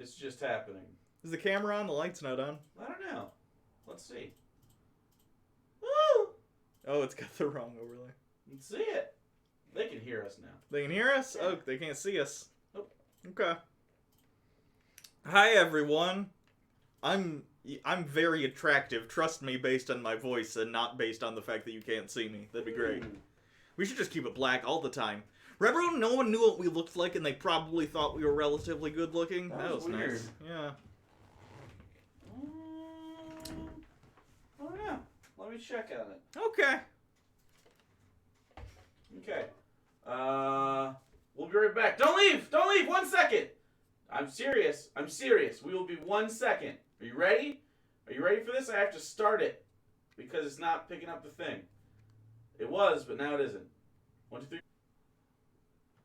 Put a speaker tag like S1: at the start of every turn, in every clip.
S1: It's just happening.
S2: Is the camera on? The light's not on.
S1: I don't know. Let's see. Woo!
S2: Oh, it's got the wrong overlay.
S1: Let's see it. They can hear us now.
S2: They can hear us?
S1: Yeah.
S2: Oh, they can't see us.
S1: Nope.
S2: Okay. Hi, everyone. I'm very attractive. Trust me, based on my voice and not based on the fact that you can't see me. That'd be great. We should just keep it black all the time. Remember when no one knew what we looked like and they probably thought we were relatively good looking?
S1: That was weird.
S2: Nice. Yeah.
S1: Oh yeah. Let me check on it.
S2: Okay.
S1: Okay. We'll be right back. Don't leave! Don't leave! 1 second! I'm serious. I'm serious. We will be 1 second. Are you ready? Are you ready for this? I have to start it because it's not picking up the thing. It was, but now it isn't. 1, 2, 3.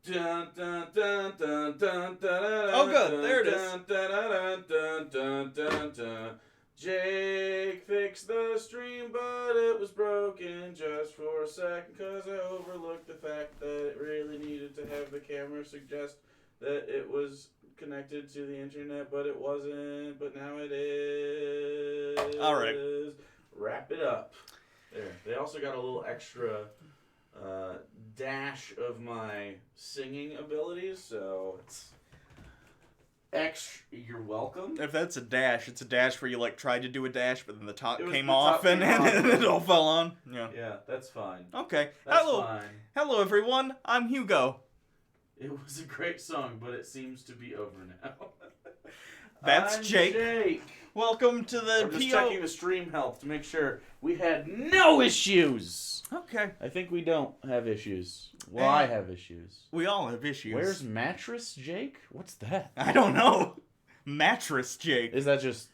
S1: Dun, dun, dun, dun, dun, dun,
S2: Oh, good. There it is.
S1: dun, dun, dun, dun, dun, dun. Jake fixed the stream, but it was broken just for a second because I overlooked the fact that it really needed to have the camera suggest that it was connected to the internet, but it wasn't. But now it is.
S2: All right.
S1: Wrap it up. There. They also got a little extra dash of my singing abilities, so it's extra. You're welcome.
S2: If that's a dash, it's a dash where you like tried to do a dash, but then the top came
S1: the
S2: off
S1: top
S2: and,
S1: came off.
S2: and it all fell on. Yeah.
S1: Yeah, that's fine.
S2: Okay.
S1: That's
S2: Hello.
S1: fine.
S2: Hello, everyone. I'm Hugo.
S1: It was a great song, but it seems to be over now.
S2: That's
S1: I'm
S2: Jake.
S1: Jake.
S2: Welcome to the
S1: I'm just
S2: PO.
S1: checking the stream health to make sure we had no issues.
S2: Okay.
S1: I think we don't have issues. Well, I have issues.
S2: We all have issues.
S1: Where's mattress, Jake? What's that?
S2: I don't know. Mattress Jake.
S1: Is that just?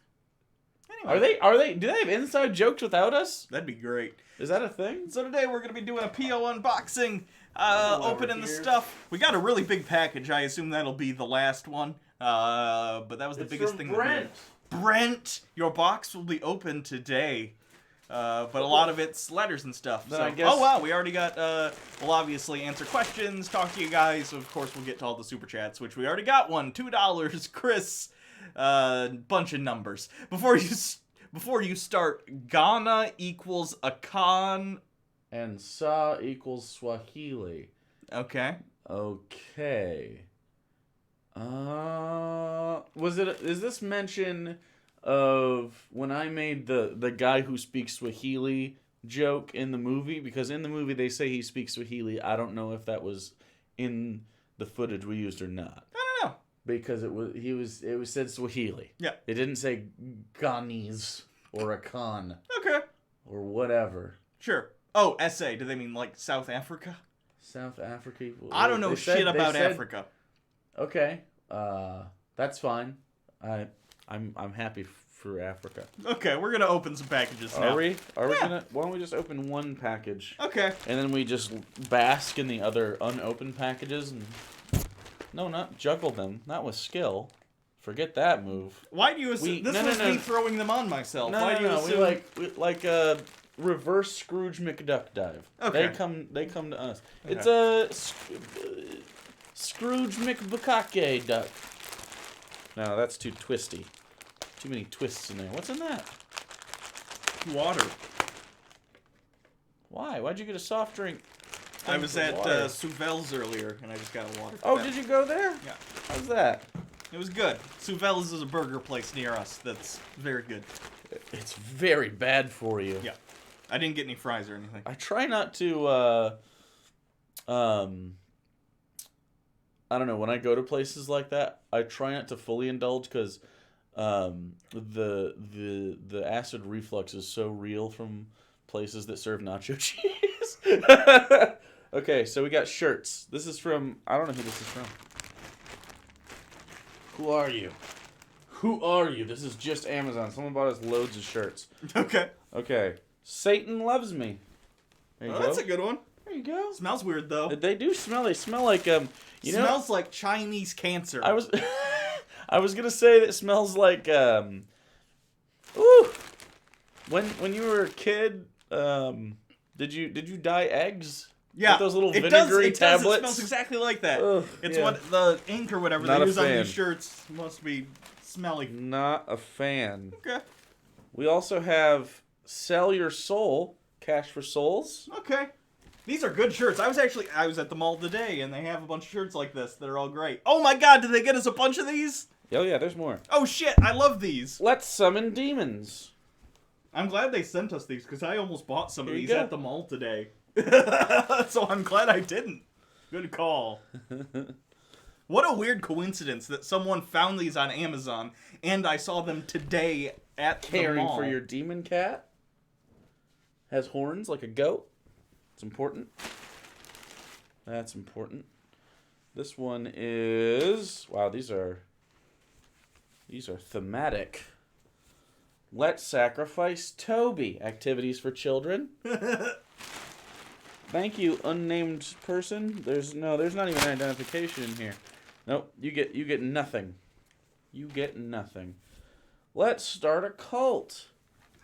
S2: Anyway,
S1: Are they? Do they have inside jokes without us?
S2: that'd be great.
S1: Is that a thing?
S2: So today we're going to be doing a PO unboxing,
S1: Hello,
S2: opening the
S1: here.
S2: stuff. We got a really big package. I assume that'll be the last one. But that was the
S1: It's
S2: biggest
S1: from
S2: thing.
S1: Brent.
S2: Brent, your box will be open today. But a lot of it's letters and stuff.
S1: Then
S2: So,
S1: I guess-
S2: oh wow, we already got. We'll obviously answer questions, talk to you guys. Of course, we'll get to all the super chats, which we already got one. $2, Chris. Bunch of numbers. Before you start, Ghana equals a con.
S1: And Sa equals Swahili.
S2: Okay.
S1: Okay. Is this mention of when I made the guy who speaks Swahili joke in the movie? Because in the movie they say he speaks Swahili. I don't know if that was in the footage we used or not.
S2: I don't know.
S1: Because it was said Swahili.
S2: Yeah.
S1: It didn't say Ghanese or Akan
S2: Okay.
S1: or whatever.
S2: Sure. Oh, SA. Do they mean like South Africa?
S1: South Africa.
S2: I don't know shit about Africa.
S1: Okay, that's fine. I'm happy for Africa.
S2: Okay, we're gonna open some packages now.
S1: Are we? Are we
S2: Yeah.
S1: gonna? Why don't we just open one package
S2: Okay.
S1: and then we just bask in the other unopened packages and not juggle them, not with skill. Forget that move.
S2: Why do you assume this was me throwing them on myself? Why do you assume?
S1: We like a reverse Scrooge McDuck dive.
S2: Okay.
S1: They come to us.
S2: Okay.
S1: It's a Scrooge McBukake duck. No, that's too twisty. Too many twists in there. What's in that?
S2: Water.
S1: Why? Why'd you get a soft drink?
S2: I was
S1: for
S2: at
S1: water?
S2: Souvel's earlier, and I just got a water.
S1: Oh, did you go there?
S2: Yeah.
S1: How's that?
S2: It was good. Souvel's is a burger place near us that's very good.
S1: It's very bad for you.
S2: Yeah. I didn't get any fries or anything.
S1: I try not to, I don't know, when I go to places like that, I try not to fully indulge because the acid reflux is so real from places that serve nacho cheese. Okay, so we got shirts. This is from, I don't know who this is from. Who are you? Who are you? This is just Amazon. Someone bought us loads of shirts.
S2: Okay.
S1: Okay. Satan loves me. There you go.
S2: That's a good one.
S1: There you go.
S2: Smells weird though.
S1: They do smell. They smell like
S2: Smells like Chinese cancer.
S1: I was gonna say that it smells like When you were a kid, did you dye eggs?
S2: Yeah.
S1: With those little
S2: it
S1: vinegary
S2: does,
S1: tablets.
S2: It smells exactly like that.
S1: Ugh,
S2: it's
S1: yeah.
S2: what the ink or whatever
S1: Not
S2: they
S1: a
S2: use on
S1: fan.
S2: these shirts must be Smelly.
S1: Not a fan.
S2: Okay.
S1: We also have Sell Your Soul, Cash for Souls.
S2: Okay. These are good shirts. I was at the mall today, and they have a bunch of shirts like this that are all great. Oh my god, did they get us a bunch of these?
S1: Oh yeah, there's more.
S2: Oh shit, I love these.
S1: Let's Summon Demons.
S2: I'm glad they sent us these, because I almost bought some of
S1: Here you
S2: these
S1: go.
S2: at the mall today. So I'm glad I didn't. Good call. What a weird coincidence that someone found these on Amazon, and I saw them today at the
S1: Caring
S2: mall.
S1: for your demon cat. Has horns like a goat. It's important. That's important. This one is... Wow, these are thematic. Let's Sacrifice Toby. Activities for children. Thank you, unnamed person. There's not even an identification in here. Nope, you get nothing. You get nothing. Let's start a cult.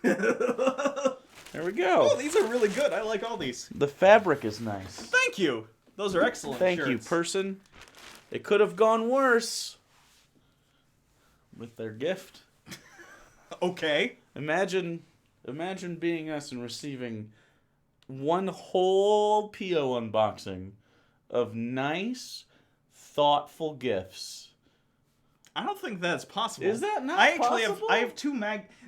S1: There we go.
S2: Oh, these are really good. I like all these.
S1: The fabric is nice.
S2: Thank you. Those are excellent
S1: Thank
S2: shirts.
S1: you, person. It could have gone worse with their gift.
S2: Okay.
S1: Imagine being us and receiving one whole PO unboxing of nice, thoughtful gifts.
S2: I don't think that's possible.
S1: Is that not possible?
S2: I have two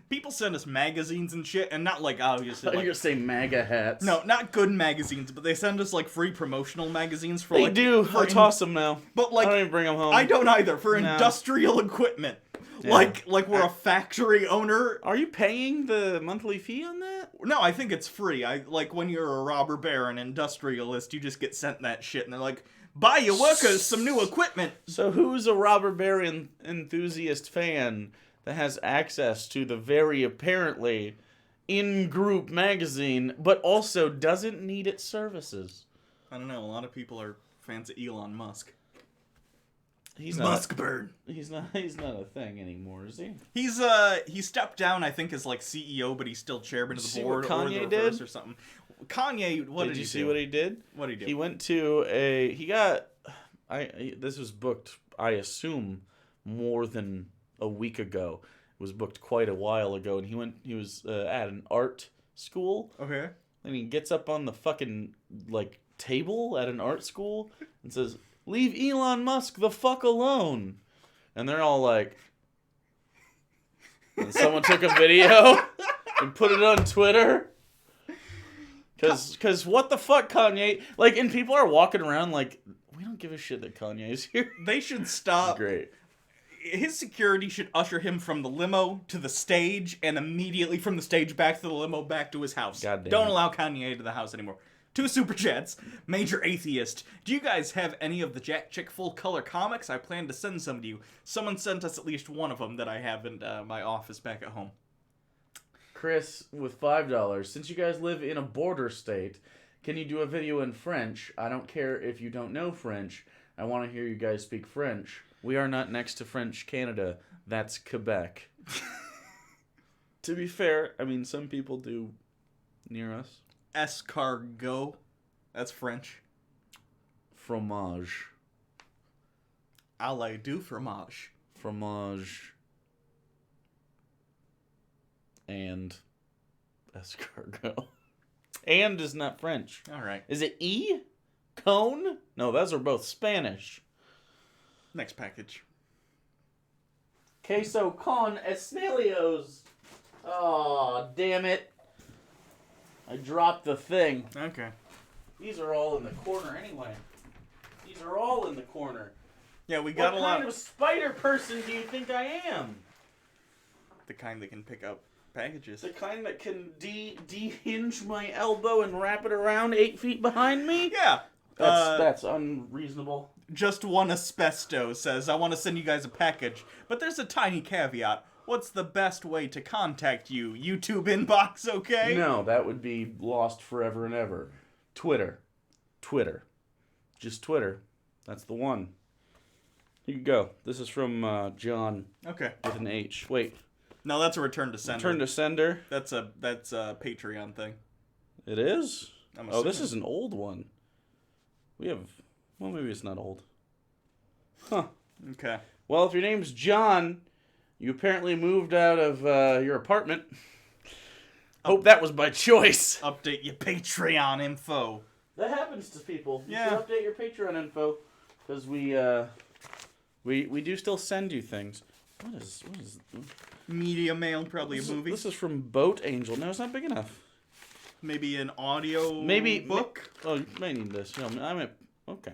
S2: people send us magazines and shit, and not like obviously
S1: You're
S2: like,
S1: gonna say MAGA hats.
S2: no, not good magazines, but they send us like free promotional magazines for
S1: They
S2: like
S1: do.
S2: for
S1: I toss them now.
S2: but like
S1: I don't even bring them home.
S2: I don't either for
S1: No.
S2: industrial equipment.
S1: Yeah.
S2: Like we're a factory owner.
S1: Are you paying the monthly fee on that?
S2: No, I think it's free. I like when you're a robber baron industrialist, you just get sent that shit, and they're like, buy your workers some new equipment.
S1: So who's a robber baron enthusiast fan that has access to the very apparently in-group magazine, but also doesn't need its services?
S2: I don't know. A lot of people are fans of Elon Musk.
S1: He's not.
S2: Muskburn.
S1: He's not a thing anymore, is he?
S2: He stepped down, I think, as like CEO, but he's still chairman of
S1: Did
S2: the
S1: you see what
S2: board or the
S1: Kanye
S2: reverse
S1: did?
S2: or something. Kanye, what did he
S1: you see
S2: do?
S1: what he did?
S2: What did he do?
S1: He went to this was booked, I assume, more than a week ago. It was booked quite a while ago, and he was at an art school,
S2: Okay.
S1: and he gets up on the fucking like table at an art school and says, "Leave Elon Musk the fuck alone," and they're all like, and someone took a video and put it on Twitter. Cause what the fuck, Kanye? Like, and people are walking around like, we don't give a shit that Kanye's here.
S2: They should stop.
S1: Great.
S2: His security should usher him from the limo to the stage, and immediately from the stage back to the limo back to his house.
S1: God damn
S2: Don't
S1: it.
S2: allow Kanye to the house anymore. 2 super chats. Major Atheist. Do you guys have any of the Jack Chick full color comics? I plan to send some to you. Someone sent us at least one of them that I have in my office back at home.
S1: Chris with $5. Since you guys live in a border state, can you do a video in French? I don't care if you don't know French. I want to hear you guys speak French. We are not next to French Canada. That's Quebec. To be fair, I mean, some people do near us.
S2: Escargot. That's French.
S1: Fromage.
S2: Allez du fromage.
S1: Fromage. And escargot. And is not French.
S2: All right.
S1: Is it E? Cone? No, those are both Spanish.
S2: Next package.
S1: Queso con esnelios. Oh, damn it. I dropped the thing.
S2: Okay.
S1: These are all in the corner anyway. These are all in the corner.
S2: Yeah, we got
S1: What
S2: a lot.
S1: kind of spider person do you think I am?
S2: The kind that can pick up packages.
S1: The kind that can de-hinge my elbow and wrap it around 8 feet behind me?
S2: Yeah.
S1: That's unreasonable.
S2: Just One Asbesto says, I want to send you guys a package, but there's a tiny caveat. What's the best way to contact you? YouTube inbox, okay?
S1: No, that would be lost forever and ever. Twitter. Just Twitter. That's the one. Here you go. This is from John
S2: Okay.
S1: with an H. Wait.
S2: No, that's a return to sender.
S1: Turn to sender.
S2: That's a Patreon thing.
S1: It is?
S2: I'm
S1: Oh, this
S2: assuming.
S1: is an old one. We have... Well, maybe it's not old. Huh.
S2: Okay.
S1: Well, if your name's John You apparently moved out of your apartment. Hope that was by choice.
S2: Update your Patreon info.
S1: That happens to people.
S2: Yeah.
S1: You should update your Patreon info because we do still send you things. What is
S2: Media mail, probably a movie.
S1: This is from Boat Angel. No, it's not big enough.
S2: Maybe an audio book.
S1: Oh, you may need this. No, okay.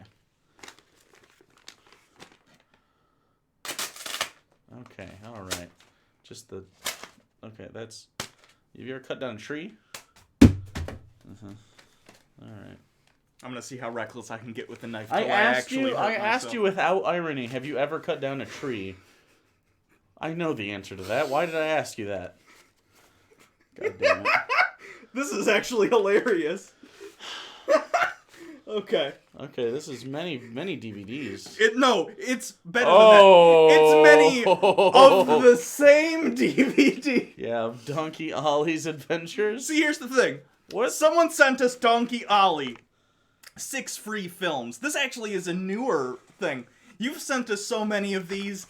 S1: Okay, all right. Okay, that's. Have you ever cut down a tree? All right.
S2: I'm gonna see how reckless I can get with a knife.
S1: I asked you without irony. Have you ever cut down a tree? I know the answer to that. Why did I ask you that? God damn it.
S2: This is actually hilarious. Okay.
S1: Okay, this is many DVDs.
S2: It's better than that. It's many of the same DVD.
S1: Yeah, of Donkey Ollie's Adventures.
S2: See, here's the thing.
S1: What?
S2: Someone sent us Donkey Ollie. 6 free films. This actually is a newer thing. You've sent us so many of these,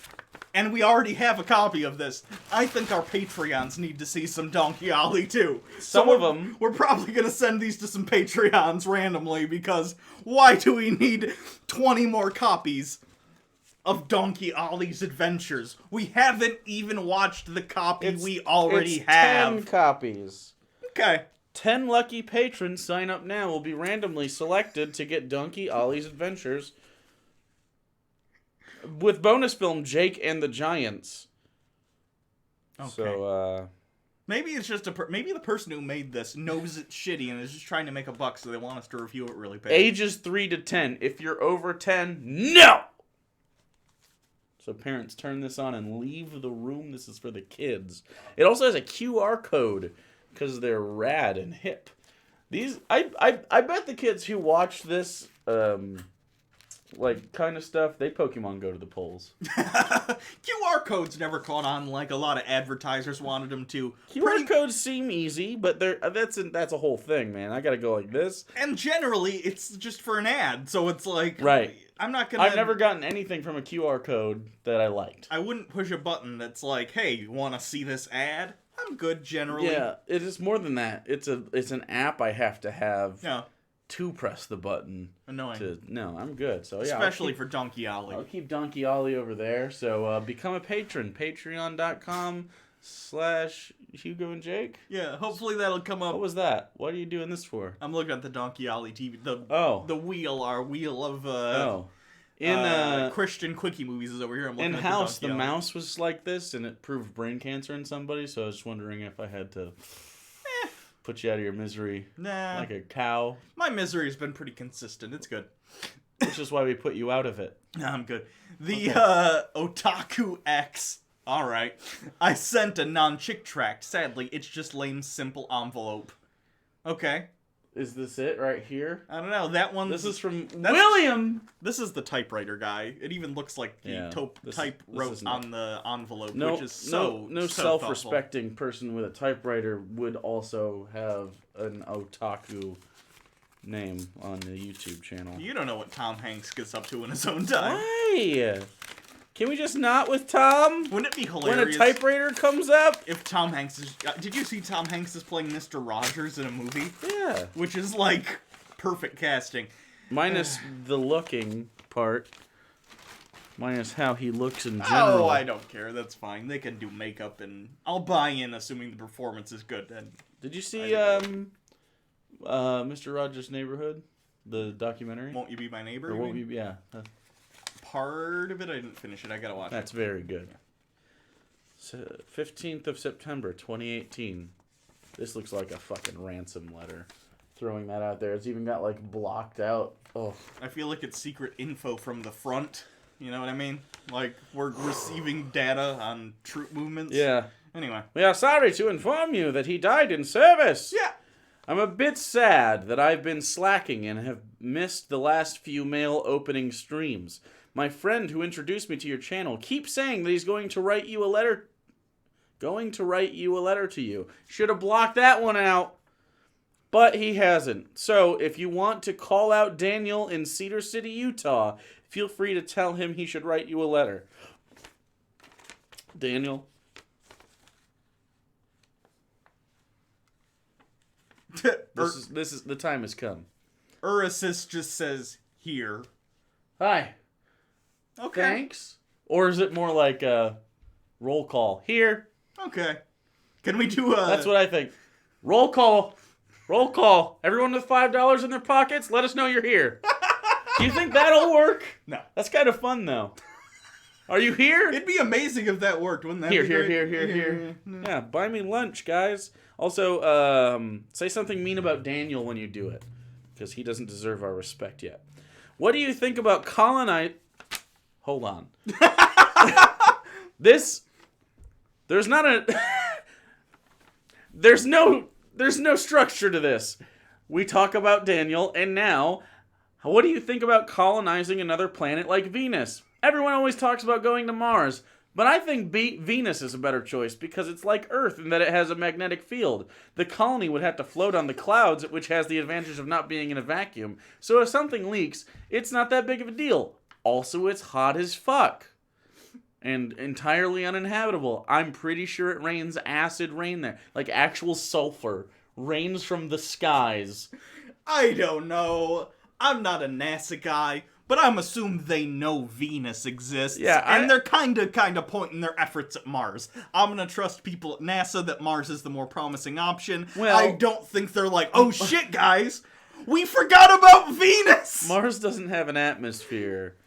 S2: and we already have a copy of this. I think our Patreons need to see some Donkey Ollie too.
S1: Some of them.
S2: We're probably going to send these to some Patreons randomly, because why do we need 20 more copies of Donkey Ollie's Adventures? We haven't even watched the copy we already have.
S1: 10 copies.
S2: Okay.
S1: 10 lucky patrons sign up now will be randomly selected to get Donkey Ollie's Adventures with bonus film Jake and the Giants.
S2: Okay.
S1: So,
S2: maybe it's just maybe the person who made this knows it's shitty and is just trying to make a buck, so they want us to review it really bad.
S1: ages 3 to 10. If you're over 10, no! So parents, turn this on and leave the room. This is for the kids. It also has a QR code because they're rad and hip. These, I bet the kids who watch this, like, kind of stuff, they Pokemon go to the polls.
S2: QR codes never caught on like a lot of advertisers wanted them to.
S1: QR codes seem easy, but that's a whole thing, man. I gotta go like this.
S2: And generally, it's just for an ad, so it's like...
S1: Right.
S2: I'm not gonna...
S1: I've never gotten anything from a QR code that I liked.
S2: I wouldn't push a button that's like, hey, you want to see this ad? I'm good, generally.
S1: Yeah, it is more than that. It's an app I have to have to press the button.
S2: Annoying.
S1: No, I'm good. So yeah,
S2: especially for Donkey Ollie.
S1: I'll keep Donkey Ollie over there. So become a patron. Patreon.com/Hugo and Jake.
S2: Yeah, hopefully that'll come up.
S1: What was that? What are you doing this for?
S2: I'm looking at the Donkey Ollie TV. The wheel, our wheel of Christian quickie movies is over here. I'm looking
S1: in house. The mouse was like this, and it proved brain cancer in somebody. So I was wondering if I had to put you out of your misery, like a cow.
S2: My misery has been pretty consistent. It's good.
S1: Which is why we put you out of it.
S2: No, I'm good. The Otaku X. All right. I sent a non-chick tract. Sadly, it's just lame, simple envelope. Okay.
S1: Is this it right here?
S2: I don't know. That one.
S1: This is from William.
S2: This is the typewriter guy. It even looks like the type wrote on the envelope, which is so
S1: no self-respecting person with a typewriter would also have an otaku name on the YouTube channel.
S2: You don't know what Tom Hanks gets up to in his own time.
S1: Why? Can we just not with Tom?
S2: Wouldn't it be hilarious
S1: when a typewriter comes up?
S2: If Tom Hanks is... did you see Tom Hanks is playing Mr. Rogers in a movie?
S1: Yeah.
S2: Which is, like, perfect casting.
S1: Minus the looking part. Minus how he looks in general.
S2: Oh, I don't care. That's fine. They can do makeup, and I'll buy in assuming the performance is good. And
S1: did you see Mr. Rogers' Neighborhood? The documentary?
S2: Won't You Be My Neighbor?
S1: Or won't you? Yeah.
S2: Part of it, I didn't finish it. I gotta watch it.
S1: That's very good. So, 15th of September, 2018. This looks like a fucking ransom letter. Throwing that out there. It's even got, like, blocked out. Oh.
S2: I feel like it's secret info from the front. You know what I mean? Like, we're receiving data on troop movements.
S1: Yeah.
S2: Anyway.
S1: We are sorry to inform you that he died in service.
S2: Yeah.
S1: I'm a bit sad that I've been slacking and have missed the last few mail opening streams. My friend who introduced me to your channel keeps saying that he's going to write you a letter. To you. Should have blocked that one out. But he hasn't. So, if you want to call out Daniel in Cedar City, Utah, feel free to tell him he should write you a letter.
S3: Daniel. This is the time has come.
S2: Urasis just says here.
S3: Hi.
S2: Okay.
S3: Thanks. Or is it more like a roll call? Here.
S2: Okay. Can we do a...
S3: That's what I think. Roll call. Roll call. Everyone with $5 in their pockets, let us know you're here. Do you think that'll work?
S2: No.
S3: That's kind of fun, though. Are you here?
S2: It'd be amazing if that worked, wouldn't that
S3: Here,
S2: be
S3: here,
S2: great?
S3: here. Yeah, buy me lunch, guys. Also, say something mean about Daniel when you do it, because he doesn't deserve our respect yet. What do you think about colonize... Hold on. There's not a... There's no structure to this. We talk about Daniel, and now, what do you think about colonizing another planet like Venus? Everyone always talks about going to Mars, but I think Venus is a better choice because it's like Earth in that it has a magnetic field. The colony would have to float on the clouds, which has the advantage of not being in a vacuum. So if something leaks, it's not that big of a deal. Also, it's hot as fuck. And entirely uninhabitable. I'm pretty sure it rains acid rain there. Like actual sulfur rains from the skies.
S2: I don't know. I'm not a NASA guy, but I'm assuming they know Venus exists.
S3: Yeah,
S2: and they're kind of pointing their efforts at Mars. I'm gonna trust people at NASA that Mars is the more promising option.
S3: Well,
S2: I don't think they're like, oh shit, guys, we forgot about Venus!
S3: Mars doesn't have an atmosphere.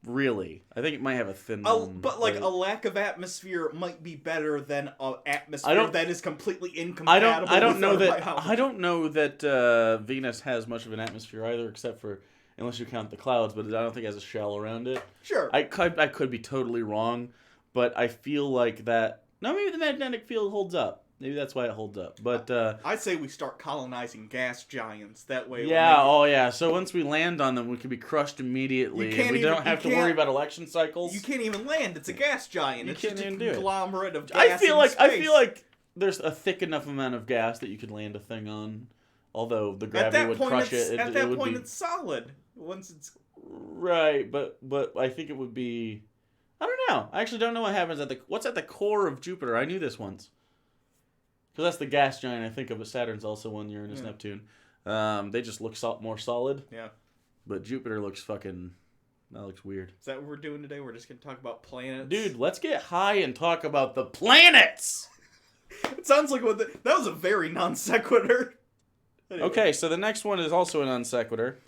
S3: Really. I think it might have a thin one.
S2: But a lack of atmosphere might be better than an atmosphere that is completely incompatible
S3: I don't
S2: with
S3: know
S2: our
S3: that
S2: biology.
S3: I don't know that Venus has much of an atmosphere either, except for unless you count the clouds, but I don't think it has a shell around it.
S2: Sure.
S3: I could be totally wrong, but I feel like that. No, maybe the magnetic field holds up. Maybe that's why it holds up. But
S2: I'd say we start colonizing gas giants. That way.
S3: yeah. So once we land on them, we can be crushed immediately. And we don't have to worry about election cycles.
S2: You can't even land. It's a gas giant.
S3: You
S2: It's
S3: can't
S2: just a
S3: even do it.
S2: conglomerate of gas.
S3: I feel
S2: in space.
S3: like there's a thick enough amount of gas that you could land a thing on. Although the gravity would crush it.
S2: At that
S3: would
S2: point,
S3: be...
S2: it's solid. Once it's
S3: right, but I think it would be. I don't know. I actually don't know what happens what's at the core of Jupiter. I knew this once. Because that's the gas giant I think of, but Saturn's also one, Uranus, Neptune. They just look more solid.
S2: Yeah.
S3: But Jupiter looks fucking... That looks weird.
S2: Is that what we're doing today? We're just going to talk about planets?
S3: Dude, let's get high and talk about the planets!
S2: It sounds like that was a very non sequitur. Anyway.
S3: Okay, so the next one is also a non sequitur.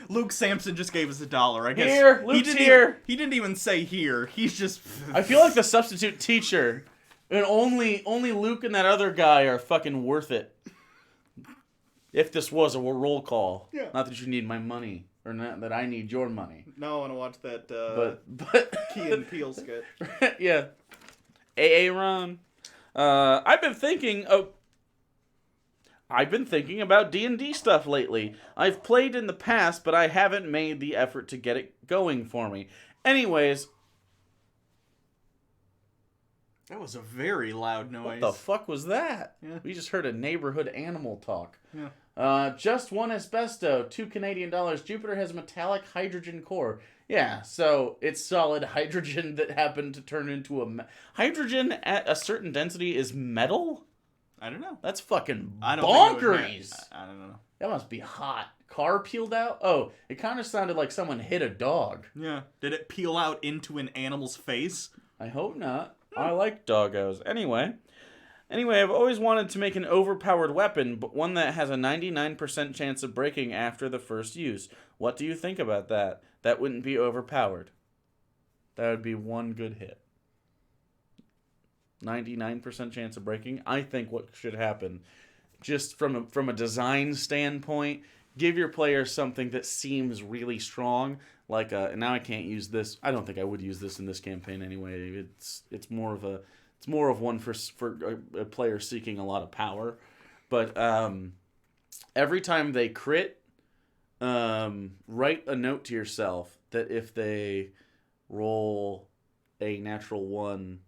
S2: Luke Sampson just gave us $1, I guess.
S3: Here, Luke's here.
S2: He didn't even say here. He's just...
S3: I feel like the substitute teacher... And only Luke and that other guy are fucking worth it. If this was a roll call.
S2: Yeah.
S3: Not that you need my money. Or not that I need your money.
S2: No, I want to watch that
S3: but
S2: Key and Peele skit.
S3: Yeah. AA Ron. I've been thinking about D&D stuff lately. I've played in the past, but I haven't made the effort to get it going for me. Anyways...
S2: That was a very loud noise.
S3: What the fuck was that?
S2: Yeah.
S3: We just heard a neighborhood animal talk.
S2: Yeah.
S3: Just one asbesto, $2 Canadian. Jupiter has a metallic hydrogen core. Yeah, so it's solid hydrogen that happened to turn into a... Hydrogen at a certain density is metal?
S2: I don't know.
S3: That's fucking
S2: I don't think it would
S3: bonkers.
S2: I don't know.
S3: That must be hot. Car peeled out? Oh, it kind of sounded like someone hit a dog.
S2: Yeah. Did it peel out into an animal's face?
S3: I hope not. I like doggos. Anyway, I've always wanted to make an overpowered weapon, but one that has a 99% chance of breaking after the first use. What do you think about that? That wouldn't be overpowered. That would be one good hit. 99% chance of breaking. I think what should happen, just from a design standpoint, give your players something that seems really strong. Like now I can't use this. I don't think I would use this in this campaign anyway. It's more of one for a player seeking a lot of power. But every time they crit, write a note to yourself that if they roll a natural 1,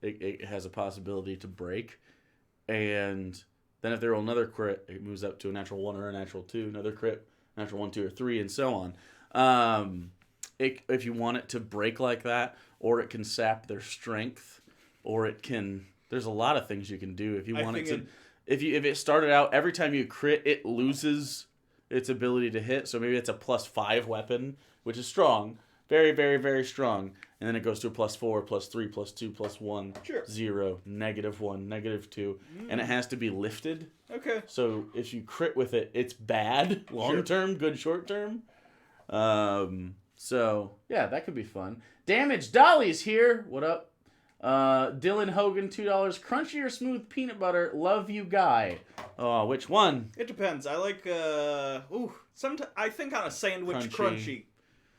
S3: it has a possibility to break, and then if they roll another crit, it moves up to a natural 1 or a natural 2, another crit. Natural 1, 2, or 3, and so on. if you want it to break like that, or it can sap their strength, or it can. There's a lot of things you can do if you want it to. If it started out every time you crit, it loses its ability to hit. So maybe it's a +5 weapon, which is strong, very, very, very strong. And then it goes to a +4, +3, +2, +1,
S2: Sure.
S3: 0, -1, -2, and it has to be lifted.
S2: Okay.
S3: So if you crit with it, it's bad long term, good short term. So yeah, that could be fun. Damage Dolly's here. What up? Dylan Hogan, $2. Crunchy or smooth peanut butter? Love you, guy. Oh, which one?
S2: It depends. I like sometimes I think on a sandwich crunchy.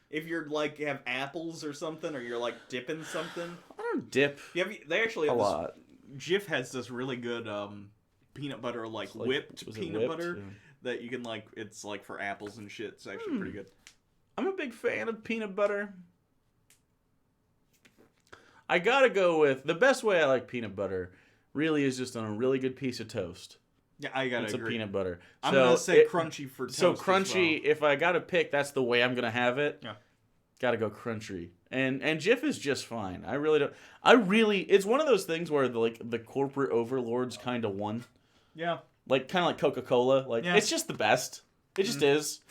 S2: If you're like have apples or something, or you're like dipping something.
S3: I don't dip.
S2: They actually
S3: a
S2: have
S3: lot.
S2: Jif has this really good peanut butter whipped peanut butter that you can it's like for apples and shit. It's actually pretty good.
S3: I'm a big fan of peanut butter. I gotta go with the best way I like peanut butter. Really is just on a really good piece of toast.
S2: Yeah, I gotta
S3: It's
S2: agree.
S3: a peanut butter.
S2: I'm gonna say crunchy for toast.
S3: So crunchy. If I gotta pick, that's the way I'm gonna have it.
S2: Yeah.
S3: Gotta go crunchy. And Jif is just fine. I really don't. It's one of those things where the corporate overlords kind of won.
S2: Yeah.
S3: Kind of like Coca-Cola. It's just the best. It just is.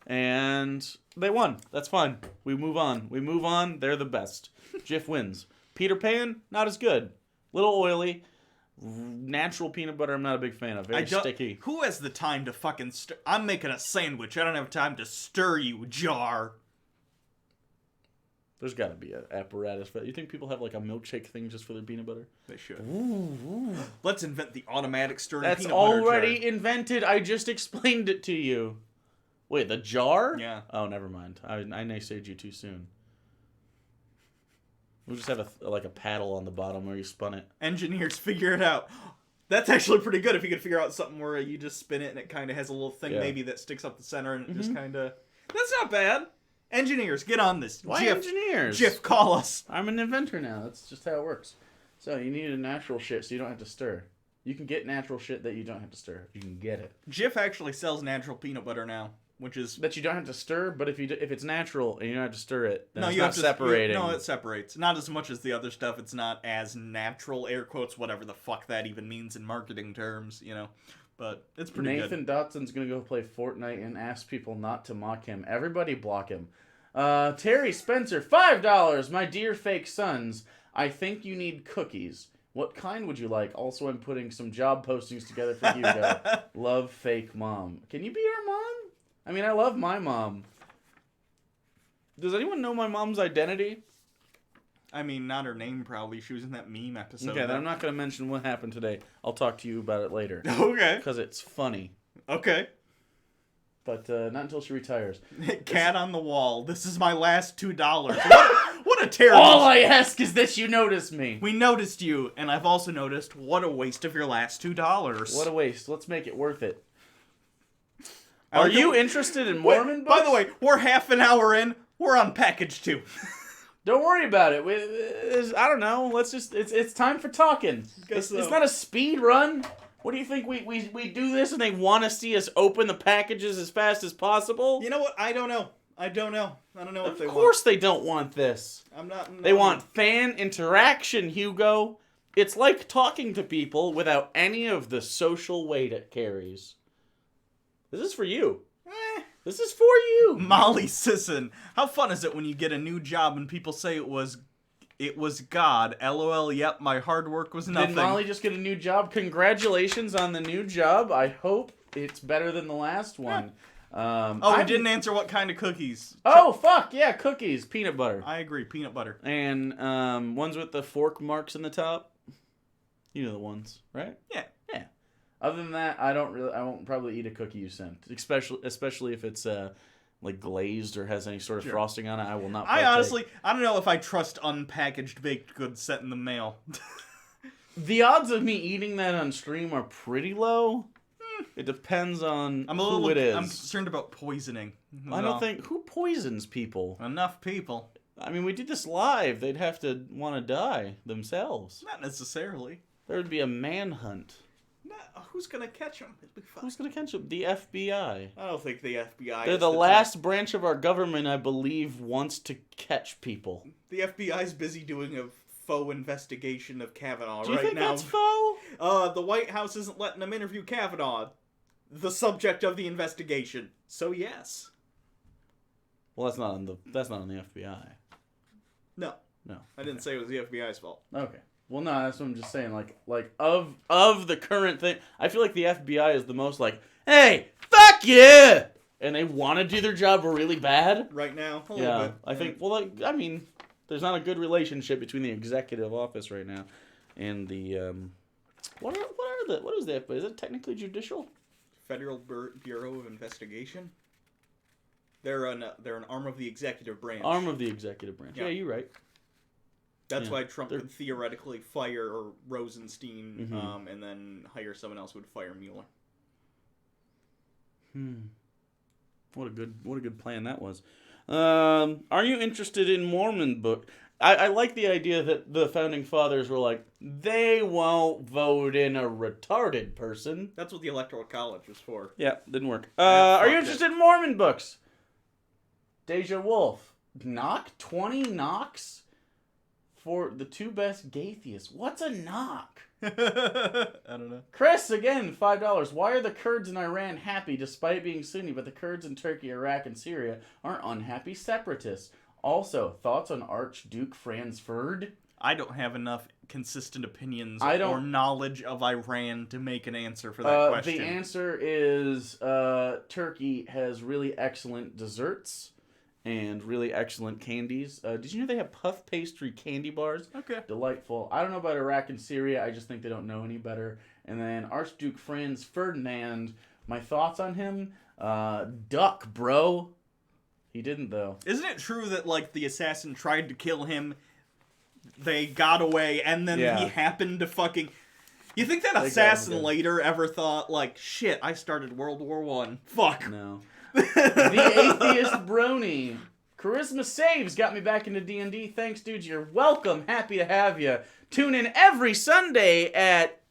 S3: And they won. That's fine. We move on. They're the best. Jif wins. Peter Pan, not as good. Little oily. Natural peanut butter, I'm not a big fan of. Very sticky.
S2: Who has the time to fucking stir? I'm making a sandwich. I don't have time to stir you, jar.
S3: There's got to be an apparatus for that. You think people have a milkshake thing just for their peanut butter?
S2: They should.
S3: Ooh.
S2: Let's invent the automatic stirring
S3: That's
S2: peanut butter
S3: already
S2: jar.
S3: invented. I just explained it to you. Wait, the jar?
S2: Yeah.
S3: Oh, never mind. I naysayed you too soon. We'll just have a paddle on the bottom where you spun it.
S2: Engineers, figure it out. That's actually pretty good if you could figure out something where you just spin it and it kind of has a little thing maybe that sticks up the center and it just kind of... That's not bad. Engineers, get on this.
S3: Why engineers?
S2: Jif, call us.
S3: I'm an inventor now. That's just how it works. So you need a natural shit so you don't have to stir. You can get natural shit that you don't have to stir. You can get it.
S2: Jif actually sells natural peanut butter now, which is...
S3: That you don't have to stir, but if it's natural and you don't have to stir it, then it's
S2: you
S3: not
S2: have to,
S3: separating.
S2: No, it separates. Not as much as the other stuff. It's not as natural, air quotes, whatever the fuck that even means in marketing terms, But it's pretty good.
S3: Nathan Dotson's going to go play Fortnite and ask people not to mock him. Everybody block him. Terry Spencer, $5. My dear fake sons, I think you need cookies. What kind would you like? Also, I'm putting some job postings together for Hugo. Love, fake mom. Can you be our mom? I mean, I love my mom. Does anyone know my mom's identity?
S2: I mean, not her name, probably. She was in that meme episode.
S3: Okay, then I'm not going to mention what happened today. I'll talk to you about it later.
S2: Okay.
S3: Because it's funny.
S2: Okay.
S3: But not until she retires.
S2: Cat on the wall. This is my last $2. What a terrible...
S3: All I ask is that you notice me.
S2: We noticed you, and I've also noticed what a waste of your last $2.
S3: What a waste. Let's make it worth it. Are you interested in Mormon books?
S2: By the way, we're half an hour in. We're on package 2.
S3: Don't worry about it. I don't know. Let's just... It's time for talking. It's not a speed run. What do you think? We do this and they want to see us open the packages as fast as possible?
S2: You know what? I don't know. I don't know what they want.
S3: Of course they don't want this.
S2: I'm not...
S3: They want fan interaction, Hugo. It's like talking to people without any of the social weight it carries. This is for you. This is for you.
S2: Molly Sisson. How fun is it when you get a new job and people say it was God. LOL, yep, my hard work was nothing.
S3: Did Molly just get a new job? Congratulations on the new job. I hope it's better than the last one.
S2: We didn't answer what kind of cookies.
S3: Oh, fuck, yeah, cookies. Peanut butter.
S2: I agree, peanut butter.
S3: And ones with the fork marks in the top. You know the ones, right?
S2: Yeah.
S3: Yeah. Other than that, I won't probably eat a cookie you sent. Especially if it's glazed or has any sort of frosting on it. I will not partake.
S2: I don't know if I trust unpackaged baked goods sent in the mail.
S3: The odds of me eating that on stream are pretty low. It depends on who it is.
S2: I'm concerned about poisoning.
S3: I don't think... Who poisons people?
S2: Enough people.
S3: I mean, we did this live. They'd have to want to die themselves.
S2: Not necessarily.
S3: There would be a manhunt.
S2: Who's gonna catch him? It'll be fine.
S3: Who's gonna catch him? The FBI.
S2: I don't think the FBI.
S3: They're
S2: is
S3: the
S2: type.
S3: last branch of our government, I believe, wants to catch people.
S2: The FBI's busy doing a faux investigation of Kavanaugh
S3: Do you
S2: right
S3: think
S2: now.
S3: that's faux?
S2: The White House isn't letting them interview Kavanaugh, the subject of the investigation. So yes.
S3: Well, that's not on the FBI.
S2: No.
S3: No.
S2: I didn't say it was the FBI's fault.
S3: Okay. Well, no, that's what I'm just saying. Like of the current thing, I feel like the FBI is the most like, hey, fuck yeah, and they want to do their job really bad.
S2: Right now, a little
S3: Yeah,
S2: bit.
S3: I think. Well, there's not a good relationship between the executive office right now and the what is the FBI? Is it technically judicial?
S2: Federal Bureau of Investigation. They're an arm of the executive branch.
S3: Arm of the executive branch. Yeah, you're right.
S2: That's
S3: Yeah.
S2: why Trump could theoretically fire Rosenstein,
S3: Mhm.
S2: and then hire someone else who would fire Mueller.
S3: What a good plan that was. Are you interested in Mormon book? I like the idea that the founding fathers were like, they won't vote in a retarded person.
S2: That's what the Electoral College was for.
S3: Yeah, didn't work.
S2: Yeah,
S3: Are you
S2: fuck
S3: interested in Mormon books? Deja Wolf. 20 knocks for the 2 best gaytheists. What's a knock?
S2: I don't know.
S3: Chris, again, $5. Why are the Kurds in Iran happy despite being Sunni, but the Kurds in Turkey, Iraq, and Syria aren't unhappy separatists? Also, thoughts on Archduke Franz Ferd?
S2: I don't have enough consistent opinions
S3: I don't-
S2: or knowledge of Iran to make an answer for that question.
S3: The answer is Turkey has really excellent desserts and really excellent candies. Did you know they have puff pastry candy bars?
S2: Okay.
S3: Delightful. I don't know about Iraq and Syria. I just think they don't know any better. And then Archduke Franz Ferdinand, my thoughts on him? Duck, bro. He didn't, though.
S2: Isn't it true that, like, the assassin tried to kill him, they got away, and then
S3: Yeah.
S2: he happened to fucking... You think that
S3: They got him
S2: assassin
S3: good.
S2: later ever thought, like, shit, I started World War I. Fuck.
S3: No. The Atheist Brony. Charisma Saves got me back into D&D. Thanks, dudes. You're welcome. Happy to have you. Tune in every Sunday at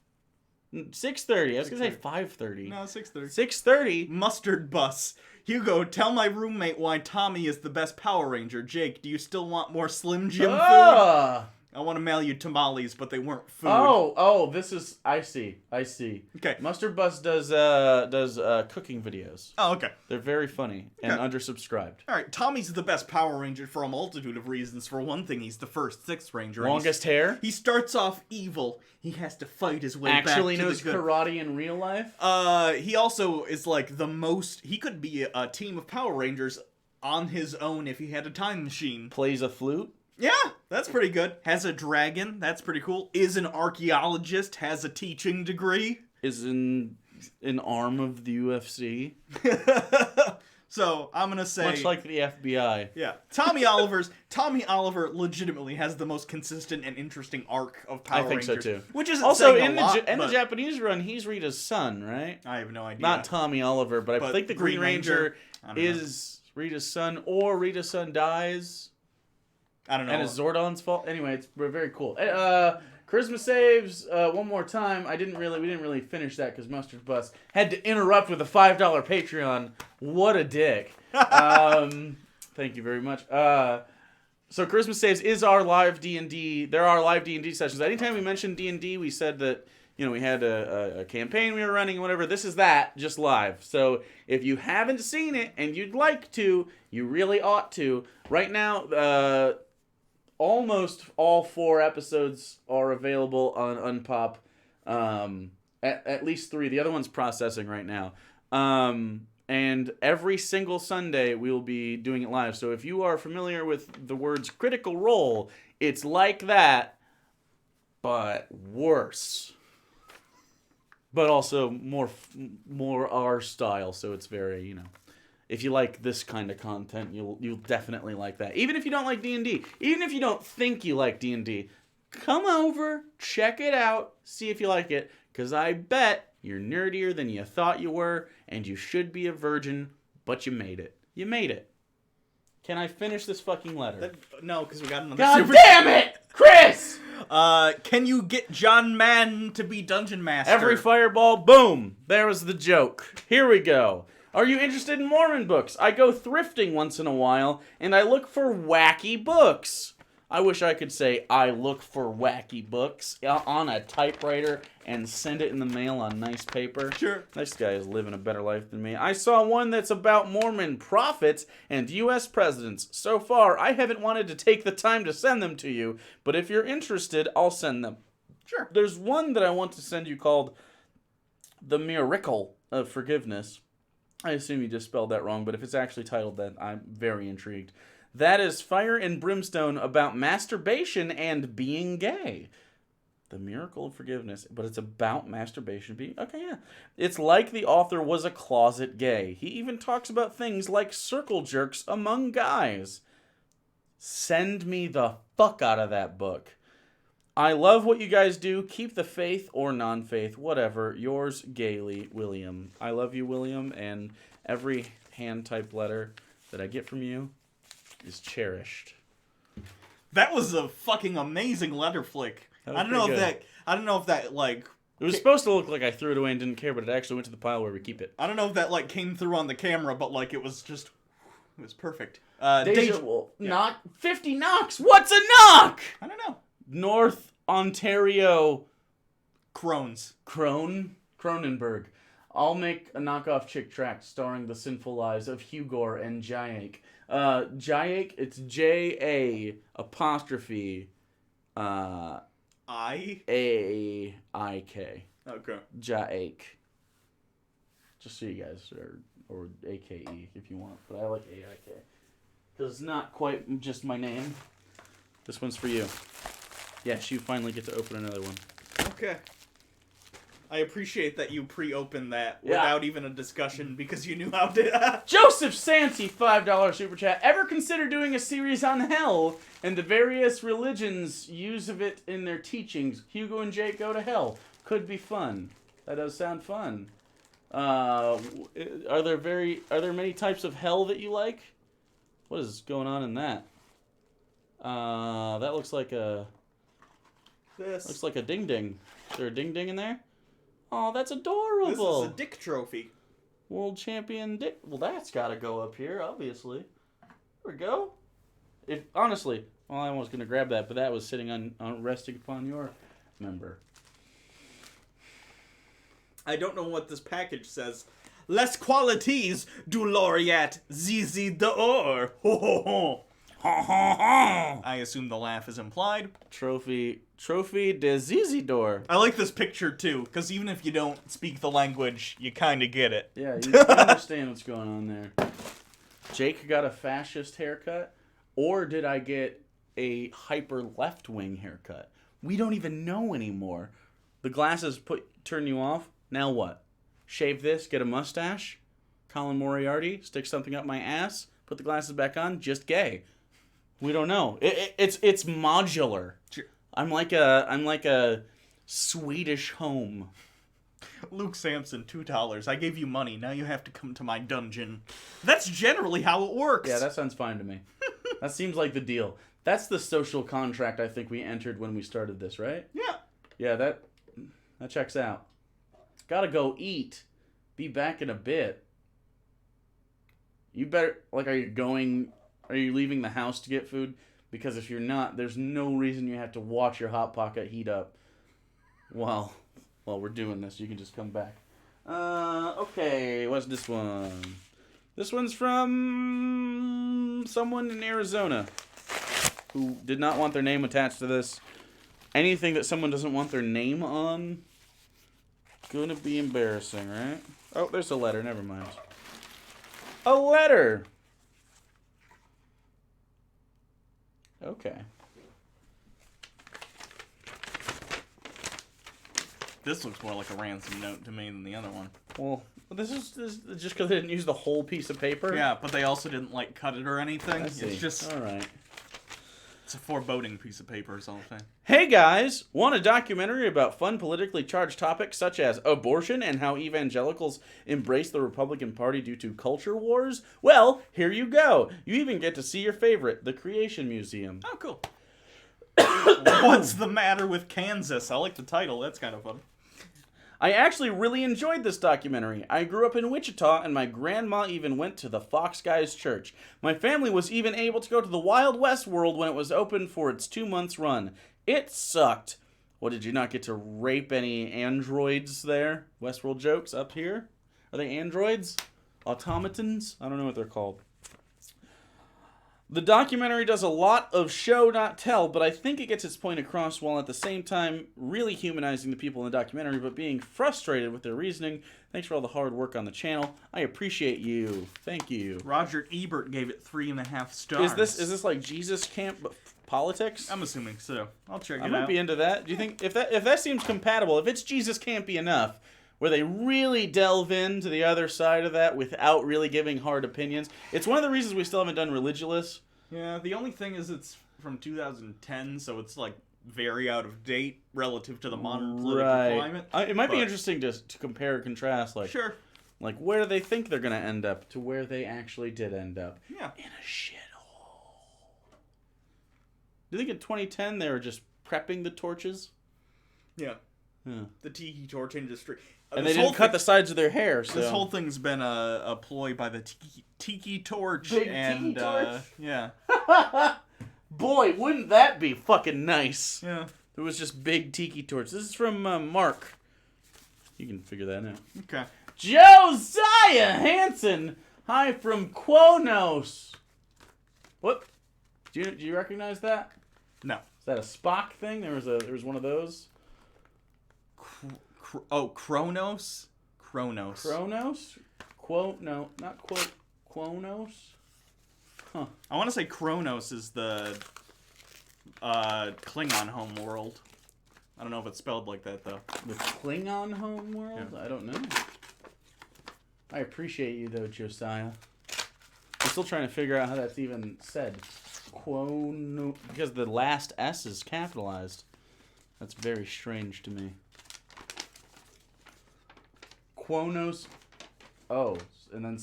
S3: 6:30. I was going to say 5:30.
S2: No, 6:30.
S3: 6:30.
S2: Mustard Bus. Hugo, tell my roommate why Tommy is the best Power Ranger. Jake, do you still want more Slim Jim food?
S3: Ah!
S2: I want to mail you tamales, but they weren't food.
S3: Oh, this is... I see.
S2: Okay.
S3: Mustard Bus does cooking videos.
S2: Oh, okay.
S3: They're very funny and
S2: Okay.
S3: undersubscribed.
S2: All right, Tommy's the best Power Ranger for a multitude of reasons. For one thing, he's the first Sixth Ranger. and
S3: Longest hair.
S2: He starts off evil. He has to fight his way
S3: Actually
S2: back to
S3: knows
S2: the good.
S3: karate in real life.
S2: He also is like the most... He could be a team of Power Rangers on his own if he had a time machine.
S3: Plays a flute.
S2: Yeah, that's pretty good. Has a dragon. That's pretty cool. Is an archaeologist. Has a teaching degree.
S3: Is an arm of the UFC.
S2: So, I'm gonna say...
S3: Much like the FBI.
S2: Yeah. Tommy Oliver legitimately has the most consistent and interesting arc of Power
S3: I think
S2: Rangers.
S3: so too.
S2: Which isn't
S3: Also,
S2: saying
S3: in
S2: a lot,
S3: the
S2: but
S3: Japanese run, he's Rita's son, right?
S2: I have no idea.
S3: Not Tommy Oliver, but I
S2: But
S3: think the Green
S2: Green
S3: Ranger
S2: I don't know.
S3: is Rita's son, or Rita's son dies,
S2: I don't know.
S3: and it's Zordon's fault. Anyway, it's very cool. Charisma Saves, one more time. We didn't really finish that because Mustard Bus had to interrupt with a $5 Patreon. What a dick. Thank you very much. So Charisma Saves is our live D&D. There are live D&D sessions. Anytime we mention D&D, we said that, you know, we had a campaign we were running and whatever. This is that, just live. So if you haven't seen it and you'd like to, you really ought to. Right now, almost all 4 episodes are available on Unpop. At least 3. The other one's processing right now. And every single Sunday we will be doing it live. So if you are familiar with the words Critical Role, it's like that, but worse. But also more our style, so it's very, you know. If you like this kind of content, you'll definitely like that. Even if you don't like D&D, even if you don't think you like D&D, come over, check it out, see if you like it, because I bet you're nerdier than you thought you were, and you should be a virgin, but you made it. You made it. Can I finish this fucking letter?
S2: No, because we got another
S3: God
S2: super...
S3: damn it! Chris!
S2: Can you get John Madden to be Dungeon Master?
S3: Every fireball, boom! There was the joke. Here we go. Are you interested in Mormon books? I go thrifting once in a while, and I look for wacky books. I wish I could say I look for wacky books on a typewriter and send it in the mail on nice paper.
S2: Sure.
S3: This guy is living a better life than me. I saw one that's about Mormon prophets and U.S. presidents. So far, I haven't wanted to take the time to send them to you, but if you're interested, I'll send them.
S2: Sure.
S3: There's one that I want to send you called The Miracle of Forgiveness. I assume you just spelled that wrong, but if it's actually titled that, I'm very intrigued. That is Fire and Brimstone about masturbation and being gay. The Miracle of Forgiveness, but it's about masturbation being... Okay, yeah. It's like the author was a closet gay. He even talks about things like circle jerks among guys. Send me the fuck out of that book. I love what you guys do. Keep the faith or non-faith, whatever. Yours, gaily, William. I love you, William, and every hand-typed letter that I get from you is cherished.
S2: That was a fucking amazing letter flick. I don't know if that like
S3: It was supposed to look like I threw it away and didn't care, but it actually went to the pile where we keep it.
S2: I don't know if that like came through on the camera, but like it was perfect.
S3: Knock 50 knocks. What's a knock?
S2: I don't know.
S3: North Ontario Cronenberg. I'll make a knockoff chick tract starring the sinful lives of Hugor and Jayake. Jayake, it's J-A apostrophe A-I-K.
S2: Okay.
S3: Jayake. Just so you guys or A-K-E if you want, but I like A-I-K. Because it's not quite just my name. This one's for you. Yes, you finally get to open another one.
S2: Okay. I appreciate that you pre-opened that without even a discussion because you knew how to...
S3: Joseph Santi, $5 super chat. Ever consider doing a series on hell and the various religions' use of it in their teachings? Hugo and Jake go to hell. Could be fun. That does sound fun. Are there many types of hell that you like? What is going on in that? That looks like a... Looks like a ding-ding. Is there a ding-ding in there? Oh, that's adorable.
S2: This is a dick trophy.
S3: World champion dick. Well, that's got to go up here, obviously. There we go. Honestly, well, I was going to grab that, but that was sitting on resting upon your member.
S2: I don't know what this package says. Les qualities du laureate Zizi d'Or. Ho ho ho. Ha ha ha. I assume the laugh is implied.
S3: Trophy de Zizidor.
S2: I like this picture too, because even if you don't speak the language, you kind of get it.
S3: Yeah, you understand what's going on there. Jake got a fascist haircut, or did I get a hyper left-wing haircut? We don't even know anymore. The glasses turn you off. Now what? Shave this, get a mustache? Colin Moriarty, stick something up my ass, put the glasses back on, just gay. We don't know. It's modular.
S2: Sure.
S3: I'm like a Swedish home.
S2: Luke Sampson, $2. I gave you money. Now you have to come to my dungeon. That's generally how it works.
S3: Yeah, that sounds fine to me. That seems like the deal. That's the social contract I think we entered when we started this, right?
S2: Yeah.
S3: Yeah, that checks out. Gotta go eat. Be back in a bit. You better, are you leaving the house to get food? Because if you're not, there's no reason you have to watch your Hot Pocket heat up while we're doing this. You can just come back. Okay, what's this one? This one's from someone in Arizona who did not want their name attached to this. Anything that someone doesn't want their name on, gonna be embarrassing, right? Oh, there's a letter. Never mind. A letter. Okay.
S2: This looks more like a ransom note to me than the other one.
S3: Well, this is just because they didn't use the whole piece of paper?
S2: Yeah, but they also didn't, cut it or anything.
S3: I see.
S2: It's just...
S3: Alright.
S2: It's a foreboding piece of paper is all I'm saying.
S3: Hey guys! Want a documentary about fun politically charged topics such as abortion and how evangelicals embrace the Republican Party due to culture wars? Well, here you go. You even get to see your favorite, the Creation Museum.
S2: Oh, cool. What's the matter with Kansas? I like the title. That's kind of fun.
S3: I actually really enjoyed this documentary. I grew up in Wichita, and my grandma even went to the Fox Guys Church. My family was even able to go to the Wild West World when it was open for its 2 months run. It sucked. What, did you not get to rape any androids there? Westworld jokes up here? Are they androids? Automatons? I don't know what they're called. The documentary does a lot of show, not tell, but I think it gets its point across while at the same time really humanizing the people in the documentary, but being frustrated with their reasoning. Thanks for all the hard work on the channel. I appreciate you. Thank you.
S2: Roger Ebert gave it 3.5 stars.
S3: Is this like Jesus camp but politics?
S2: I'm assuming so. I'll check it out.
S3: I might be into that. Do you think if that seems compatible, if it's Jesus campy enough, where they really delve into the other side of that without really giving hard opinions. It's one of the reasons we still haven't done Religulous.
S2: Yeah, the only thing is it's from 2010, so it's like very out of date relative to the modern political climate.
S3: It might be interesting to compare and contrast, like,
S2: sure,
S3: like where do they think they're going to end up to where they actually did end up.
S2: Yeah.
S3: In a shithole. Do you think in 2010 they were just prepping the torches?
S2: Yeah.
S3: Yeah.
S2: The tiki torch industry.
S3: And they didn't cut the sides of their hair. So.
S2: This whole thing's been a ploy by the tiki torch.
S3: Big
S2: and,
S3: tiki torch?
S2: Yeah.
S3: Boy, wouldn't that be fucking nice?
S2: Yeah.
S3: It was just big tiki torch. This is from Mark. You can figure that out.
S2: Okay.
S3: Josiah Hansen. Hi from Quonos. What? Do you recognize that?
S2: No.
S3: Is that a Spock thing? There was one of those.
S2: Kronos? Kronos.
S3: Kronos? No, not Quonos. Huh.
S2: I want to say Kronos is the Klingon homeworld. I don't know if it's spelled like that, though.
S3: The Klingon homeworld? Yeah. I don't know. I appreciate you, though, Josiah. I'm still trying to figure out how that's even said. Quono... Because the last S is capitalized. That's very strange to me. Quonos. Oh, and then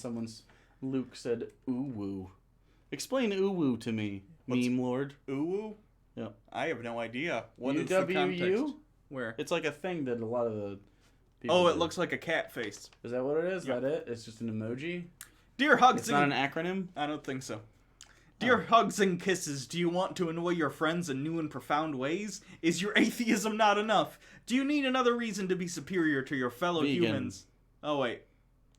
S3: Luke said uwu. Explain uwu to me, meme lord.
S2: Uwu?
S3: Yeah.
S2: I have no idea. What
S3: UWU?
S2: is the context? Where?
S3: It's like a thing that a lot of the people
S2: Oh, it
S3: do.
S2: looks like a cat face.
S3: Is that what it is?
S2: Yeah.
S3: Is that it? It's just an emoji?
S2: Dear Hugs
S3: It's not an acronym?
S2: I don't think so. Dear Hugs and Kisses, do you want to annoy your friends in new and profound ways? Is your atheism not enough? Do you need another reason to be superior to your fellow
S3: Vegan.
S2: humans? Oh, wait.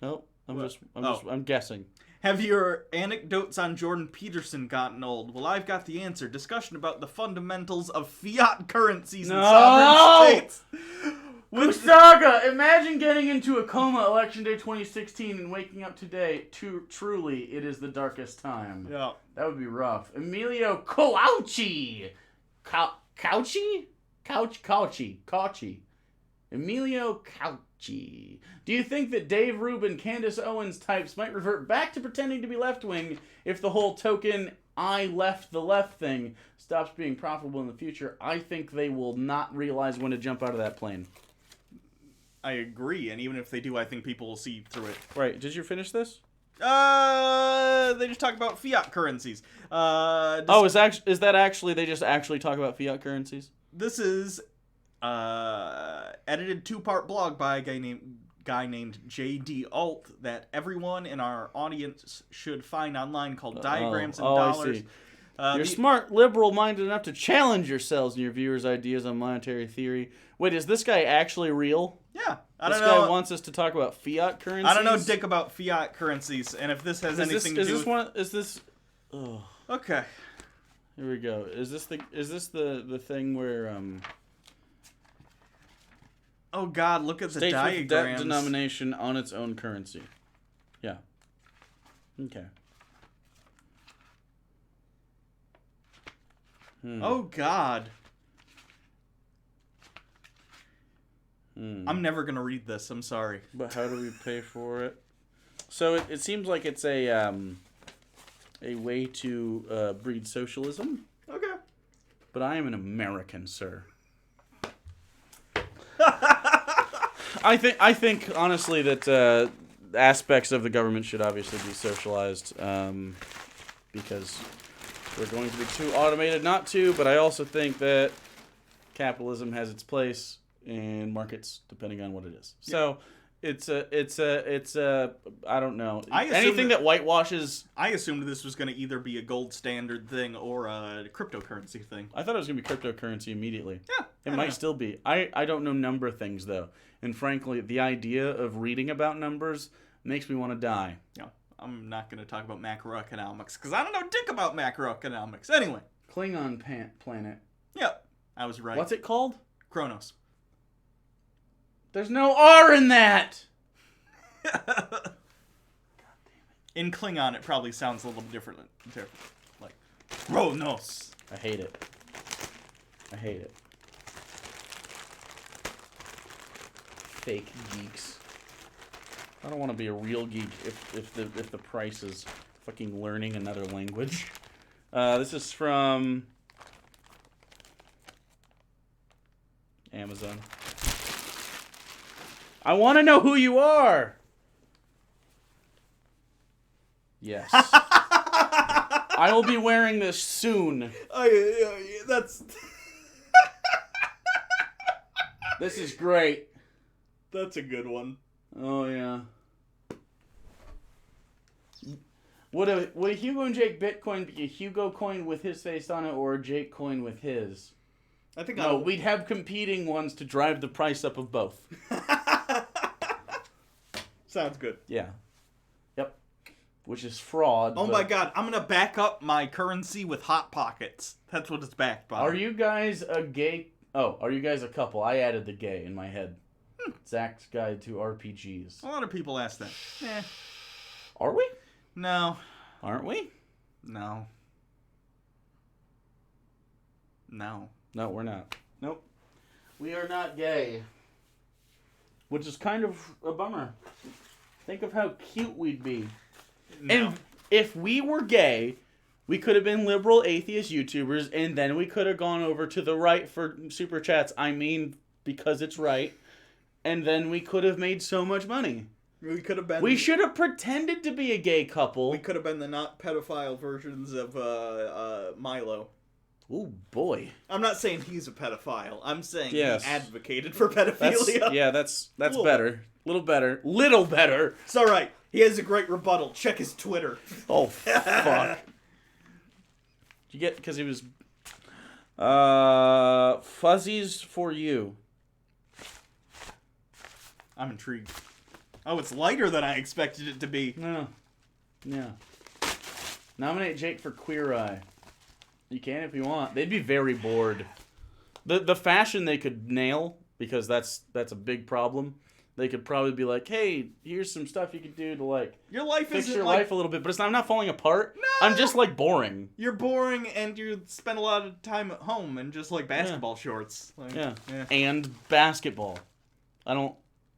S3: No, I'm guessing.
S2: Have your anecdotes on Jordan Peterson gotten old? Well, I've got the answer. Discussion about the fundamentals of fiat currencies and sovereign states.
S3: Usaga, imagine getting into a coma election day 2016 and waking up today. Truly, it is the darkest time.
S2: Yeah.
S3: That would be rough. Emilio Cauchi. Cauchi. Emilio Cauchi. Do you think that Dave Rubin, Candace Owens types might revert back to pretending to be left-wing if the whole token I left the left thing stops being profitable in the future? I think they will not realize when to jump out of that plane.
S2: I agree, and even if they do, I think people will see through it.
S3: Right, did you finish this?
S2: They just talk about fiat currencies.
S3: Is that actually, they just actually talk about fiat currencies?
S2: This is edited 2-part blog by a guy named J.D. Alt that everyone in our audience should find online called Diagrams and Dollars.
S3: I see. You're smart, liberal-minded enough to challenge yourselves and your viewers' ideas on monetary theory. Wait, is this guy actually real?
S2: Yeah.
S3: This guy wants us to talk about fiat currencies?
S2: I don't know dick about fiat currencies, and if this has anything to do with...
S3: Oh.
S2: Okay.
S3: Here we go. Is this the thing where
S2: Oh God! Look at the
S3: states
S2: diagrams.
S3: with debt denomination on its own currency? Yeah. Okay.
S2: Oh God! I'm never gonna read this. I'm sorry.
S3: But how do we pay for it? So it seems like it's a way to breed socialism.
S2: Okay.
S3: But I am an American, sir. I think honestly that aspects of the government should obviously be socialized, because We're going to be too automated not to, but I also think that capitalism has its place in markets depending on what it is.
S2: Yeah.
S3: So it's a I don't know.
S2: I assume
S3: Anything that whitewashes.
S2: I assumed this was going to either be a gold standard thing or a cryptocurrency thing.
S3: I thought it was going to be cryptocurrency immediately.
S2: Yeah,
S3: It might still be. I don't know number things, though. And frankly, the idea of reading about numbers makes me want to die.
S2: Yeah, I'm not going to talk about macroeconomics because I don't know dick about macroeconomics. Anyway.
S3: Klingon planet.
S2: Yep, I was right.
S3: What's it called?
S2: Kronos.
S3: There's no R in that!
S2: In Klingon, it probably sounds a little different. Like, Kronos.
S3: I hate it. I hate it. Fake geeks. I don't want to be a real geek if the price is fucking learning another language. This is from Amazon. I want to know who you are. Yes. I will be wearing this soon.
S2: That's
S3: This is great.
S2: that's a good one.
S3: Oh yeah. Would a Hugo and Jake Bitcoin be a Hugo coin with his face on it or a Jake coin with his?
S2: I think
S3: No, we'd have competing ones to drive the price up of both.
S2: Sounds good.
S3: Yeah. Yep. Which is fraud.
S2: Oh
S3: but
S2: my god, I'm gonna back up my currency with Hot Pockets. That's what it's backed by.
S3: Are you guys a gay? Oh, are you guys a couple? I added the gay in my head. Zach's Guide to RPGs.
S2: A lot of people ask that.
S3: Are we?
S2: No.
S3: Aren't we?
S2: No. No.
S3: No, we're not. Nope. We are not gay. Which is kind of a bummer. Think of how cute we'd be.
S2: No.
S3: And if we were gay, we could have been liberal atheist YouTubers, and then we could have gone over to the right for super chats. I mean, because it's right. And then we could have made so much money.
S2: We could have been.
S3: We should have pretended to be a gay couple.
S2: We could have been the not pedophile versions of Milo.
S3: Ooh, boy.
S2: I'm not saying he's a pedophile. I'm saying
S3: Yes.
S2: he advocated for
S3: That's,
S2: pedophilia.
S3: that's
S2: Little
S3: better. Little better. Little better.
S2: It's all right. He has a great rebuttal. Check his Twitter.
S3: Oh, fuck. You get, because he was... Fuzzies for you.
S2: I'm intrigued. Oh, it's lighter than I expected it to be.
S3: No. Yeah. Nominate Jake for Queer Eye. You can if you want. They'd be very bored. The fashion they could nail, because that's a big problem. They could probably be like, hey, here's some stuff you could do to, like,
S2: Your life
S3: fix
S2: isn't
S3: your
S2: like...
S3: life a little bit. But I'm not falling apart.
S2: No!
S3: I'm just, like, boring.
S2: You're boring and you spend a lot of time at home in just, like, basketball shorts. Like,
S3: Yeah. And basketball. I don't...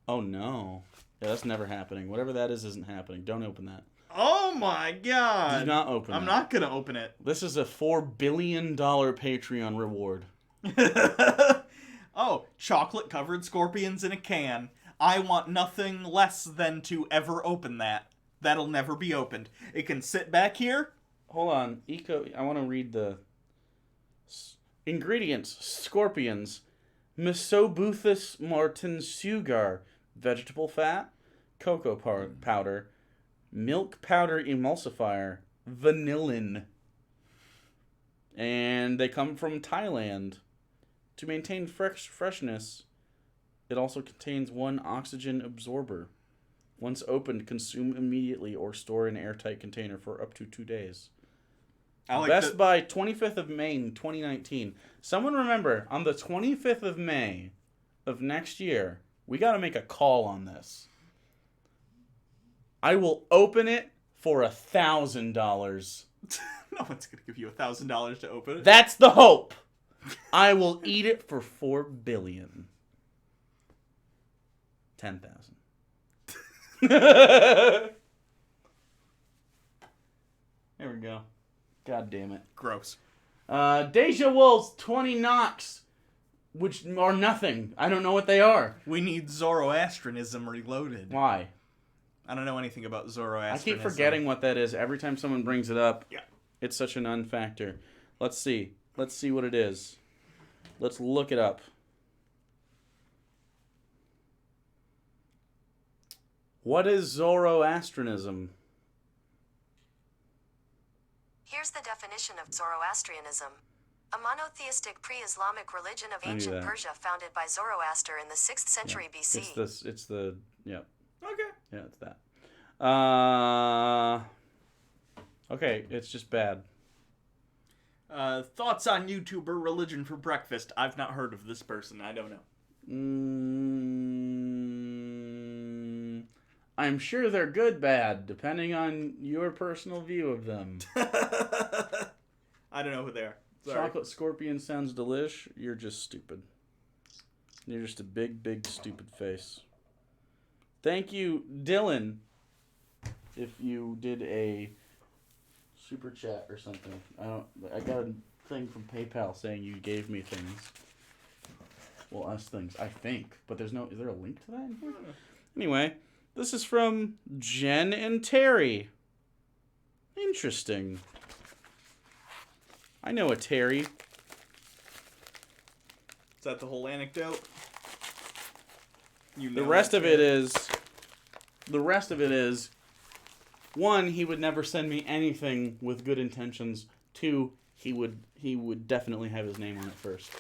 S3: Oh, no. Yeah, that's never happening. Whatever that is isn't happening. Don't open that.
S2: Oh, my God.
S3: Do not open
S2: I'm
S3: that.
S2: not going to open it.
S3: This is a $4 billion Patreon reward.
S2: Oh, chocolate-covered scorpions in a can. I want nothing less than to ever open that. That'll never be opened. It can sit back here.
S3: Hold on. I want to read the ingredients. Scorpions. Mesobuthus martinsugar. Vegetable fat. Cocoa powder. Milk powder emulsifier. Vanillin. And they come from Thailand. To maintain freshness, it also contains 1 oxygen absorber. Once opened, consume immediately or store in an airtight container for up to 2 days. Best by 25th of May 2019. Someone remember, on the 25th of May of next year, we got to make a call on this. I will open it for $1,000.
S2: No one's going to give you $1,000 to open it.
S3: That's the hope. I will eat it for $4 billion. 10,000. There we go. God damn it.
S2: Gross.
S3: Deja Wolves 20 knocks, which are nothing. I don't know what they are.
S2: We need Zoroastrianism reloaded.
S3: Why?
S2: I don't know anything about
S3: I
S2: Zoroastrianism.
S3: keep forgetting what that is every time someone brings it up.
S2: Yeah.
S3: It's such an unfactor. Let's see. Let's see what it is. Let's look it up. What is Zoroastrianism?
S4: Here's the definition of Zoroastrianism. A monotheistic pre-Islamic religion of
S3: I knew
S4: ancient
S3: that.
S4: Persia founded by Zoroaster in the 6th century BC.
S3: It's the, yeah.
S2: Okay.
S3: Yeah, it's that. Okay, it's just bad.
S2: Thoughts on YouTuber Religion for Breakfast? I've not heard of this person. I don't know.
S3: I'm sure they're good, bad, depending on your personal view of them.
S2: I don't know who they are. Sorry.
S3: Chocolate scorpion sounds delish. You're just stupid. You're just a big, big, stupid face. Thank you, Dylan, if you did a super chat or something. I got a thing from PayPal saying you gave me things. Well, us things, I think. But is there a link to that in here? Anyway, this is from Jen and Terry. Interesting. I know a Terry.
S2: Is that the whole anecdote?
S3: The rest of it is, one, he would never send me anything with good intentions. Two, he would definitely have his name on it first.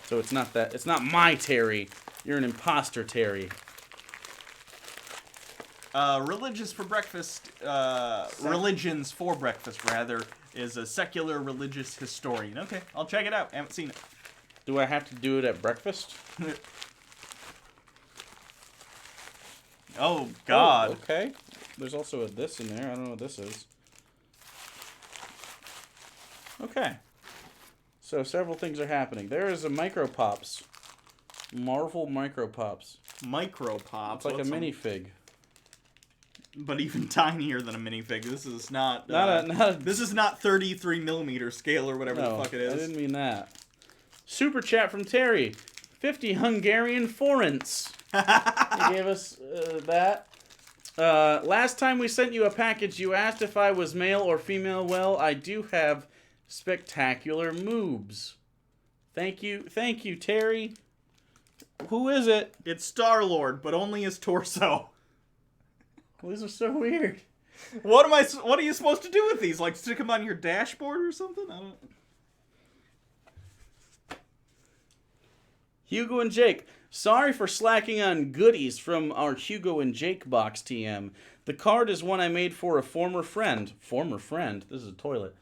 S3: So it's not my Terry. You're an imposter, Terry.
S2: Religions for Breakfast, Religions for Breakfast, rather, is a secular religious historian. Okay, I'll check it out. I haven't seen it.
S3: Do I have to do it at breakfast?
S2: Oh, God.
S3: Oh, okay. There's also a this in there. I don't know what this is. Okay. So several things are happening. There is a Micro Pops. Marvel Micro Pops.
S2: Micro Pops.
S3: It's like a minifig.
S2: But even tinier than a minifig. This is not... This is not 33 millimeter scale or whatever the fuck it is.
S3: I didn't mean that. Super chat from Terry. 50 Hungarian forints. He gave us that. Last time we sent you a package, you asked if I was male or female. Well, I do have spectacular moobs. Thank you, Terry. Who is it?
S2: It's Star-Lord, but only his torso.
S3: Well, these are so weird.
S2: What are you supposed to do with these? Like, stick them on your dashboard or something? I don't...
S3: Hugo and Jake. Sorry for slacking on goodies from our Hugo and Jake box TM. The card is one I made for a former friend. Former friend? This is a toilet.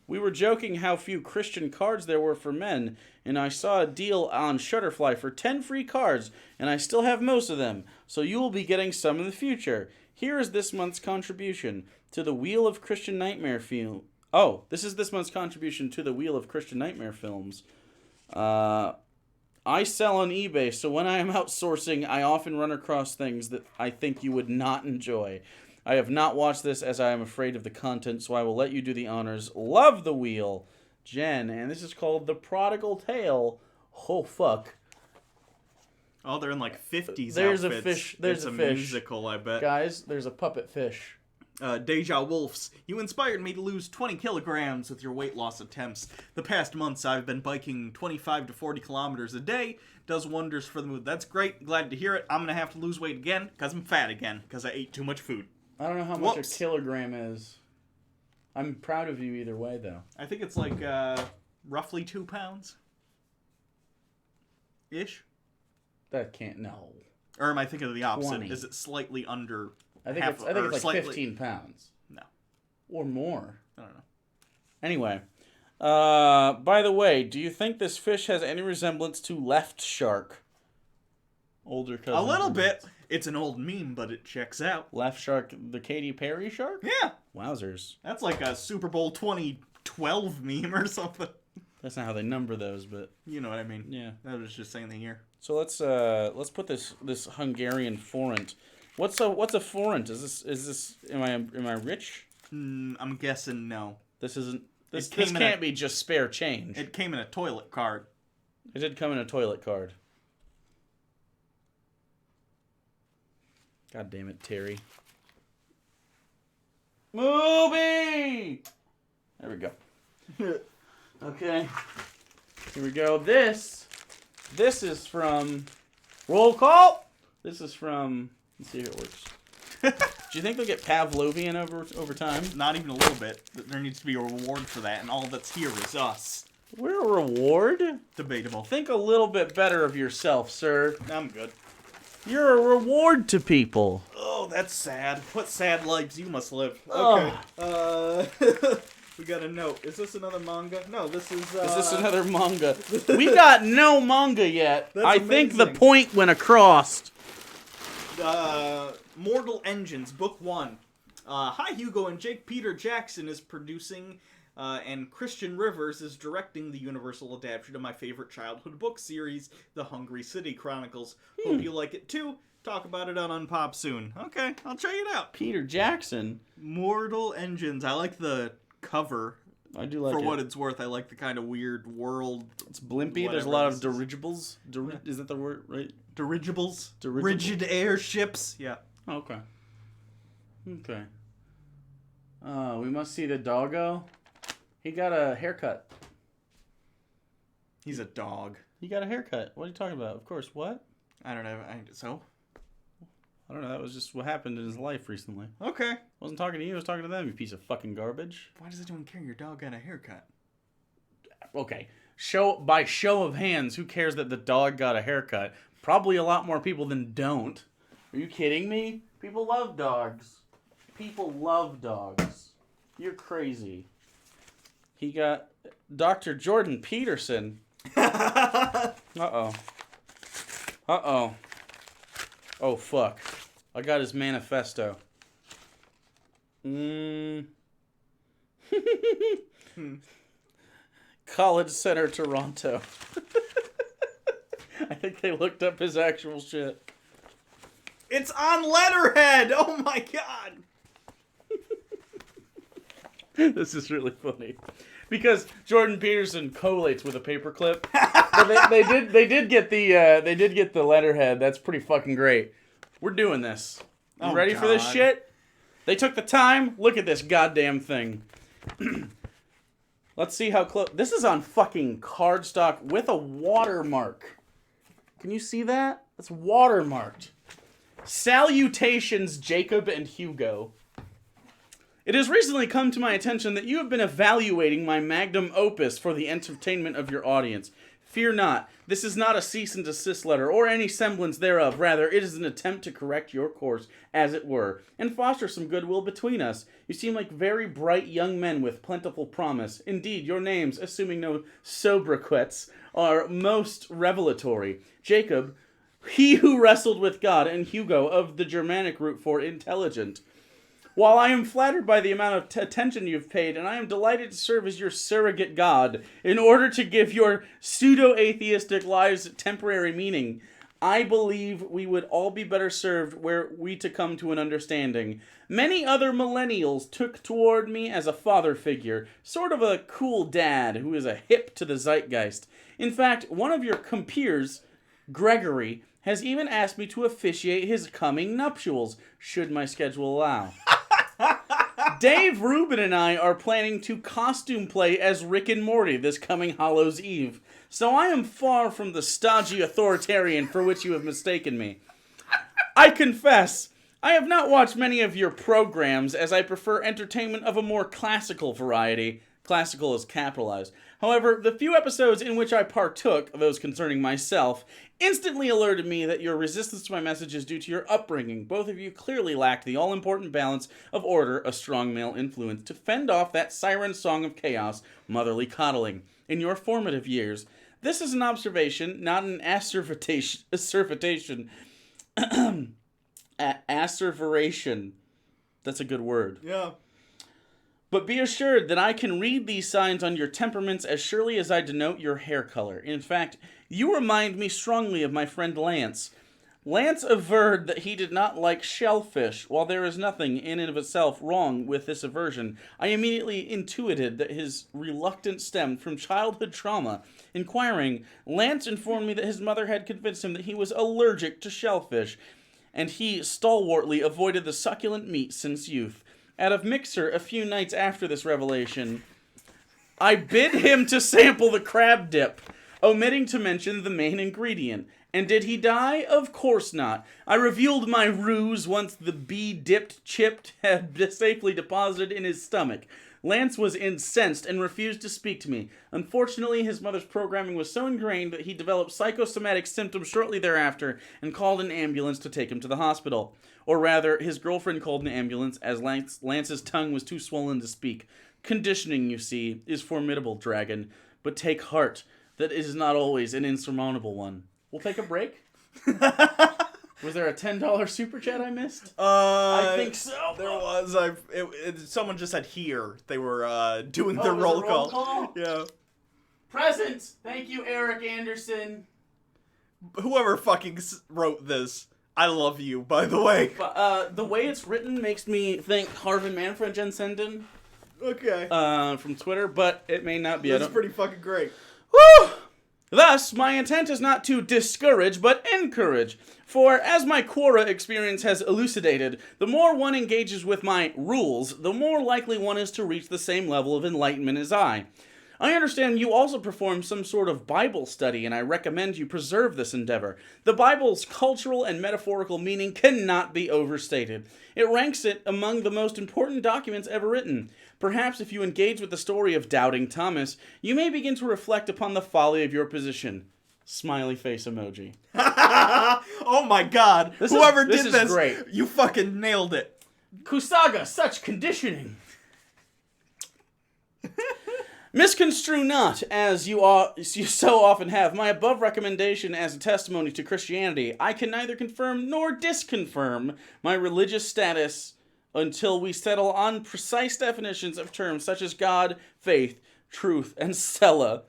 S3: We were joking how few Christian cards there were for men, and I saw a deal on Shutterfly for 10 free cards, and I still have most of them, so you will be getting some in the future. Here is this month's contribution to the Wheel of Christian Nightmare film. Oh, this is this month's contribution to the Wheel of Christian Nightmare films. I sell on eBay, so when I am outsourcing, I often run across things that I think you would not enjoy. I have not watched this as I am afraid of the content, so I will let you do the honors. Love the wheel, Jen, and this is called The Prodigal Tale. Oh, fuck.
S2: Oh, they're in like 50s
S3: There's
S2: outfits.
S3: a fish. There's
S2: it's
S3: a
S2: a
S3: fish.
S2: musical, I bet.
S3: Guys, there's a puppet fish.
S2: Deja Wolfs, you inspired me to lose 20 kilograms with your weight loss attempts. The past months I've been biking 25 to 40 kilometers a day. Does wonders for the mood. That's great. Glad to hear it. I'm going to have to lose weight again because I'm fat again because I ate too much food.
S3: I don't know how much a kilogram is. I'm proud of you either way, though.
S2: I think it's like roughly 2 pounds. Ish?
S3: That can't, no.
S2: Or am I thinking of the opposite?
S3: 20.
S2: Is it slightly under
S3: I think it's like
S2: slightly...
S3: 15 pounds.
S2: No.
S3: Or more.
S2: I don't know.
S3: Anyway. By the way, do you think this fish has any resemblance to Left Shark? Older cousin.
S2: A little bit. It's an old meme, but it checks out.
S3: Left Shark, the Katy Perry shark?
S2: Yeah.
S3: Wowzers.
S2: That's like a Super Bowl 2012 meme or something.
S3: That's not how they number those, but
S2: You know what I mean.
S3: yeah.
S2: I was just saying the year.
S3: So let's put this Hungarian forint. What's a forint? Is this am I rich?
S2: I'm guessing no.
S3: This isn't this
S2: It came
S3: this
S2: in
S3: can't
S2: a-
S3: be just spare change.
S2: It came in a toilet card.
S3: It did come in a toilet card. God damn it, Terry. Movie! There we go. Okay. Here we go. This is from... Roll call! This is from... Let's see if it works. Do you think they'll get Pavlovian over time?
S2: Not even a little bit. There needs to be a reward for that, and all that's here is us.
S3: We're a reward?
S2: Debatable.
S3: Think a little bit better of yourself, sir.
S2: I'm good.
S3: You're a reward to people.
S2: Oh, that's sad. What sad lives you must live.
S3: Oh.
S2: Okay. We got a note. Is this another manga? No, this is...
S3: Is this another manga? We got no manga yet.
S2: That's
S3: I think the
S2: amazing.
S3: point went across.
S2: Mortal Engines, Book 1. Hi, Hugo, and Jake Peter Jackson is producing, and Christian Rivers is directing the universal adaptation of my favorite childhood book series, The Hungry City Chronicles. Hope you like it too. Talk about it on Unpop soon. Okay, I'll check it out.
S3: Peter Jackson.
S2: Mortal Engines. I like the cover.
S3: I do like
S2: For
S3: it.
S2: what it's worth, I like the kind of weird world.
S3: It's blimpy. There's a
S2: whatever
S3: lot of
S2: this is.
S3: dirigibles. Is that the word, right?
S2: Dirigibles.
S3: Dirigible.
S2: Rigid airships. Yeah.
S3: Oh, okay. Okay. We must see the doggo. He got a haircut.
S2: He's a dog.
S3: He got a haircut. What are you talking about? Of course. What?
S2: I don't know. So?
S3: I don't know. That was just what happened in his life recently.
S2: Okay.
S3: Wasn't talking to you. I was talking to them, you piece of fucking garbage.
S2: Why does anyone care your dog got a haircut?
S3: Okay. By show of hands, who cares that the dog got a haircut? Probably a lot more people than don't. Are you kidding me? People love dogs. People love dogs. You're crazy. He got Dr. Jordan Peterson. Uh-oh. Uh-oh. Oh, fuck. I got his manifesto. College Center, Toronto. I think they looked up his actual shit.
S2: It's on letterhead! Oh my god!
S3: This is really funny. Because Jordan Peterson collates with a paperclip. But they did get the letterhead. That's pretty fucking great. We're doing this. You
S2: Oh,
S3: ready for this
S2: God.
S3: shit? They took the time. Look at this goddamn thing. Let's see how close. This is on fucking cardstock with a watermark. Can you see that? That's watermarked. Salutations, Jacob and Hugo. It has recently come to my attention that you have been evaluating my magnum opus for the entertainment of your audience. Fear not, this is not a cease and desist letter, or any semblance thereof. Rather, it is an attempt to correct your course, as it were, and foster some goodwill between us. You seem like very bright young men with plentiful promise. Indeed, your names, assuming no sobriquets, are most revelatory. Jacob, he who wrestled with God, and Hugo, of the Germanic root for intelligent. While I am flattered by the amount of attention you've paid, and I am delighted to serve as your surrogate god, in order to give your pseudo-atheistic lives temporary meaning, I believe we would all be better served were we to come to an understanding. Many other millennials took toward me as a father figure, sort of a cool dad who is a hip to the zeitgeist. In fact, one of your compeers, Gregory, has even asked me to officiate his coming nuptials, should my schedule allow. Dave Rubin and I are planning to costume play as Rick and Morty this coming Hallows Eve, so I am far from the stodgy authoritarian for which you have mistaken me. I confess, I have not watched many of your programs, as I prefer entertainment of a more classical variety. Classical is capitalized. However, the few episodes in which I partook, those concerning myself, instantly alerted me that your resistance to my message is due to your upbringing. Both of you clearly lacked the all-important balance of order, a strong male influence, to fend off that siren song of chaos, motherly coddling. In your formative years, this is an observation, not an asseveration. Asseveration. That's a good word.
S2: Yeah.
S3: But be assured that I can read these signs on your temperaments as surely as I denote your hair color. In fact, you remind me strongly of my friend Lance. Lance averred that he did not like shellfish. While there is nothing in and of itself wrong with this aversion, I immediately intuited that his reluctance stemmed from childhood trauma. Inquiring, Lance informed me that his mother had convinced him that he was allergic to shellfish, and he stalwartly avoided the succulent meat since youth. out of Mixer a few nights after this revelation. I bid him to sample the crab dip, omitting to mention the main ingredient. And did he die? Of course not. I revealed my ruse once the bee-dipped chip had safely deposited in his stomach. Lance was incensed and refused to speak to me. Unfortunately, his mother's programming was so ingrained that he developed psychosomatic symptoms shortly thereafter and called an ambulance to take him to the hospital. Or rather, his girlfriend called an ambulance as Lance's tongue was too swollen to speak. Conditioning, you see, is formidable, Dragon, but take heart that it is not always an insurmountable one. We'll take a break. Was there a $10 super chat I missed? I think so.
S2: There was. Someone just said here. They were doing their
S3: was
S2: roll
S3: it roll
S2: call.
S3: call?
S2: Yeah.
S3: Presents. Thank you, Eric Anderson.
S2: Whoever fucking wrote this, I love you, by the way.
S3: The way it's written makes me think Harvin Manfred Jensenden
S2: Okay.
S3: from Twitter, but it may not be.
S2: That's pretty fucking great.
S3: Woo! Thus, my intent is not to discourage, but encourage. For, as my Quora experience has elucidated, the more one engages with my rules, the more likely one is to reach the same level of enlightenment as I. I understand you also perform some sort of Bible study, and I recommend you preserve this endeavor. The Bible's cultural and metaphorical meaning cannot be overstated. It ranks it among the most important documents ever written. Perhaps if you engage with the story of Doubting Thomas, you may begin to reflect upon the folly of your position. Smiley face emoji.
S2: Oh my god. Whoever did
S3: is
S2: this,
S3: great.
S2: you fucking nailed it.
S3: Kusaga, such conditioning. Misconstrue not, as you so often have, my above recommendation as a testimony to Christianity. I can neither confirm nor disconfirm my religious status until we settle on precise definitions of terms such as God, faith, truth, and Sela.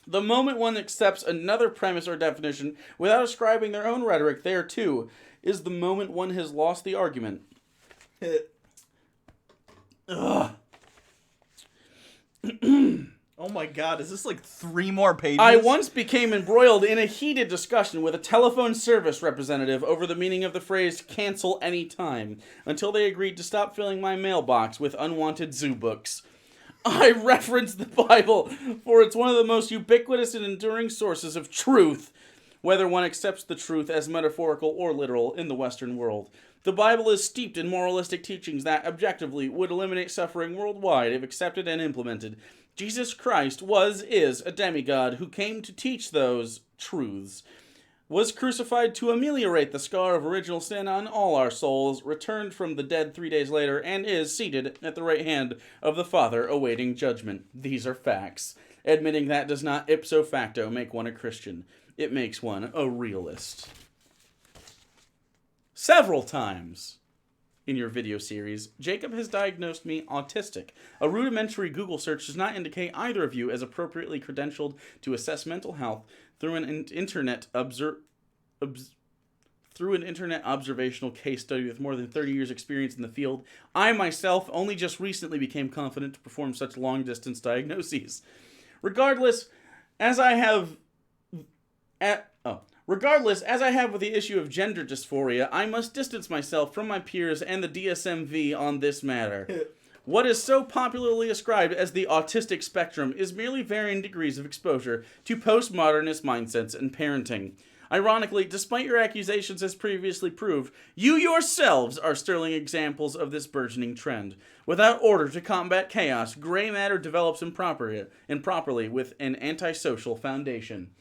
S3: The moment one accepts another premise or definition without ascribing their own rhetoric thereto is the moment one has lost the argument. Ugh.
S2: Oh my god, is this like 3 more pages?
S3: I once became embroiled in a heated discussion with a telephone service representative over the meaning of the phrase cancel anytime, until they agreed to stop filling my mailbox with unwanted zoo books. I referenced the Bible, for it's one of the most ubiquitous and enduring sources of truth, whether one accepts the truth as metaphorical or literal in the Western world. The Bible is steeped in moralistic teachings that, objectively, would eliminate suffering worldwide if accepted and implemented. Jesus Christ is a demigod who came to teach those truths, was crucified to ameliorate the scar of original sin on all our souls, returned from the dead 3 days later, and is seated at the right hand of the Father awaiting judgment. These are facts. Admitting that does not ipso facto make one a Christian. It makes one a realist. Several times in your video series, Jacob has diagnosed me autistic. A rudimentary Google search does not indicate either of you as appropriately credentialed to assess mental health through an internet observational case study with more than 30 years experience in the field. I myself only just recently became confident to perform such long-distance diagnoses. Regardless, as I have with the issue of gender dysphoria, I must distance myself from my peers and the DSM-V on this matter. What is so popularly ascribed as the autistic spectrum is merely varying degrees of exposure to postmodernist mindsets and parenting. Ironically, despite your accusations as previously proved, you yourselves are sterling examples of this burgeoning trend. Without order to combat chaos, gray matter develops improperly with an antisocial foundation.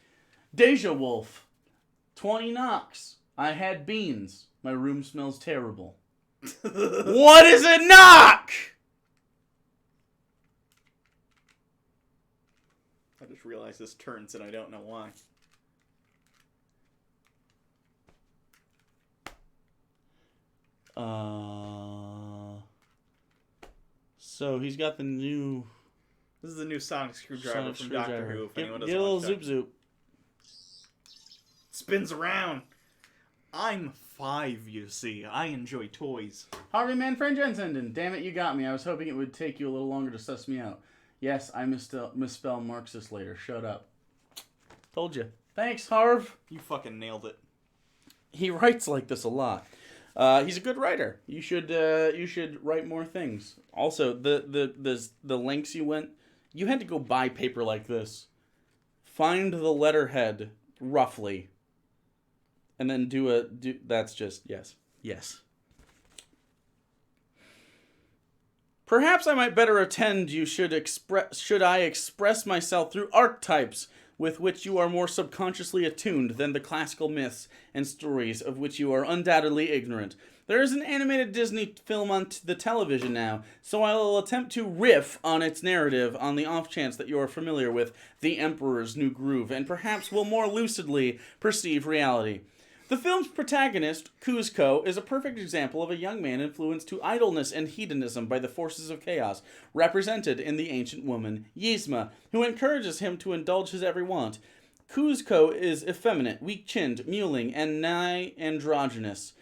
S3: Deja Wolf. 20 knocks. I had beans. My room smells terrible. What is a knock?
S2: I just realized this turns and I don't know why.
S3: So he's got the new...
S2: This is the new sonic screwdriver from Doctor Who. If anyone
S3: Get
S2: doesn't
S3: a little
S2: watch
S3: zoop zoop.
S2: Spins around. I'm 5, you see. I enjoy toys.
S3: Harvey Manfred Jensenden. Damn it, you got me. I was hoping it would take you a little longer to suss me out. Yes, I misspell Marxist later. Shut up. Told you. Thanks, Harv.
S2: You fucking nailed it.
S3: He writes like this a lot. He's a good writer. You should write more things. Also, the lengths you went, you had to go buy paper like this, find the letterhead roughly, and then do. That's just yes. Perhaps I might better attend you should I express myself through archetypes with which you are more subconsciously attuned than the classical myths and stories of which you are undoubtedly ignorant. There is an animated Disney film on the television now, so I will attempt to riff on its narrative on the off chance that you are familiar with The Emperor's New Groove and perhaps will more lucidly perceive reality. The film's protagonist, Kuzco, is a perfect example of a young man influenced to idleness and hedonism by the forces of chaos, represented in the ancient woman, Yzma, who encourages him to indulge his every want. Kuzco is effeminate, weak-chinned, mewling, and nigh androgynous.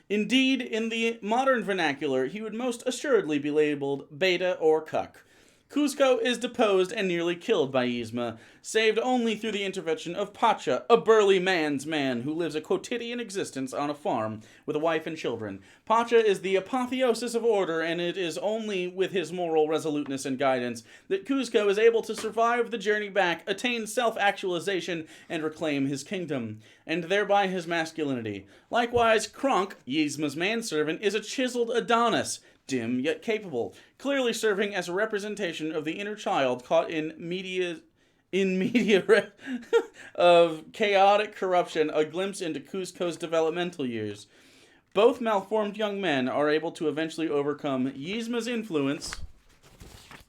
S3: Indeed, in the modern vernacular, he would most assuredly be labeled beta or cuck. Kuzco is deposed and nearly killed by Yzma, saved only through the intervention of Pacha, a burly man's man who lives a quotidian existence on a farm with a wife and children. Pacha is the apotheosis of order, and it is only with his moral resoluteness and guidance that Kuzco is able to survive the journey back, attain self-actualization, and reclaim his kingdom, and thereby his masculinity. Likewise, Kronk, Yzma's manservant, is a chiseled Adonis, dim yet capable, clearly serving as a representation of the inner child caught in media of chaotic corruption, a glimpse into Kuzco's developmental years. Both malformed young men are able to eventually overcome Yzma's influence,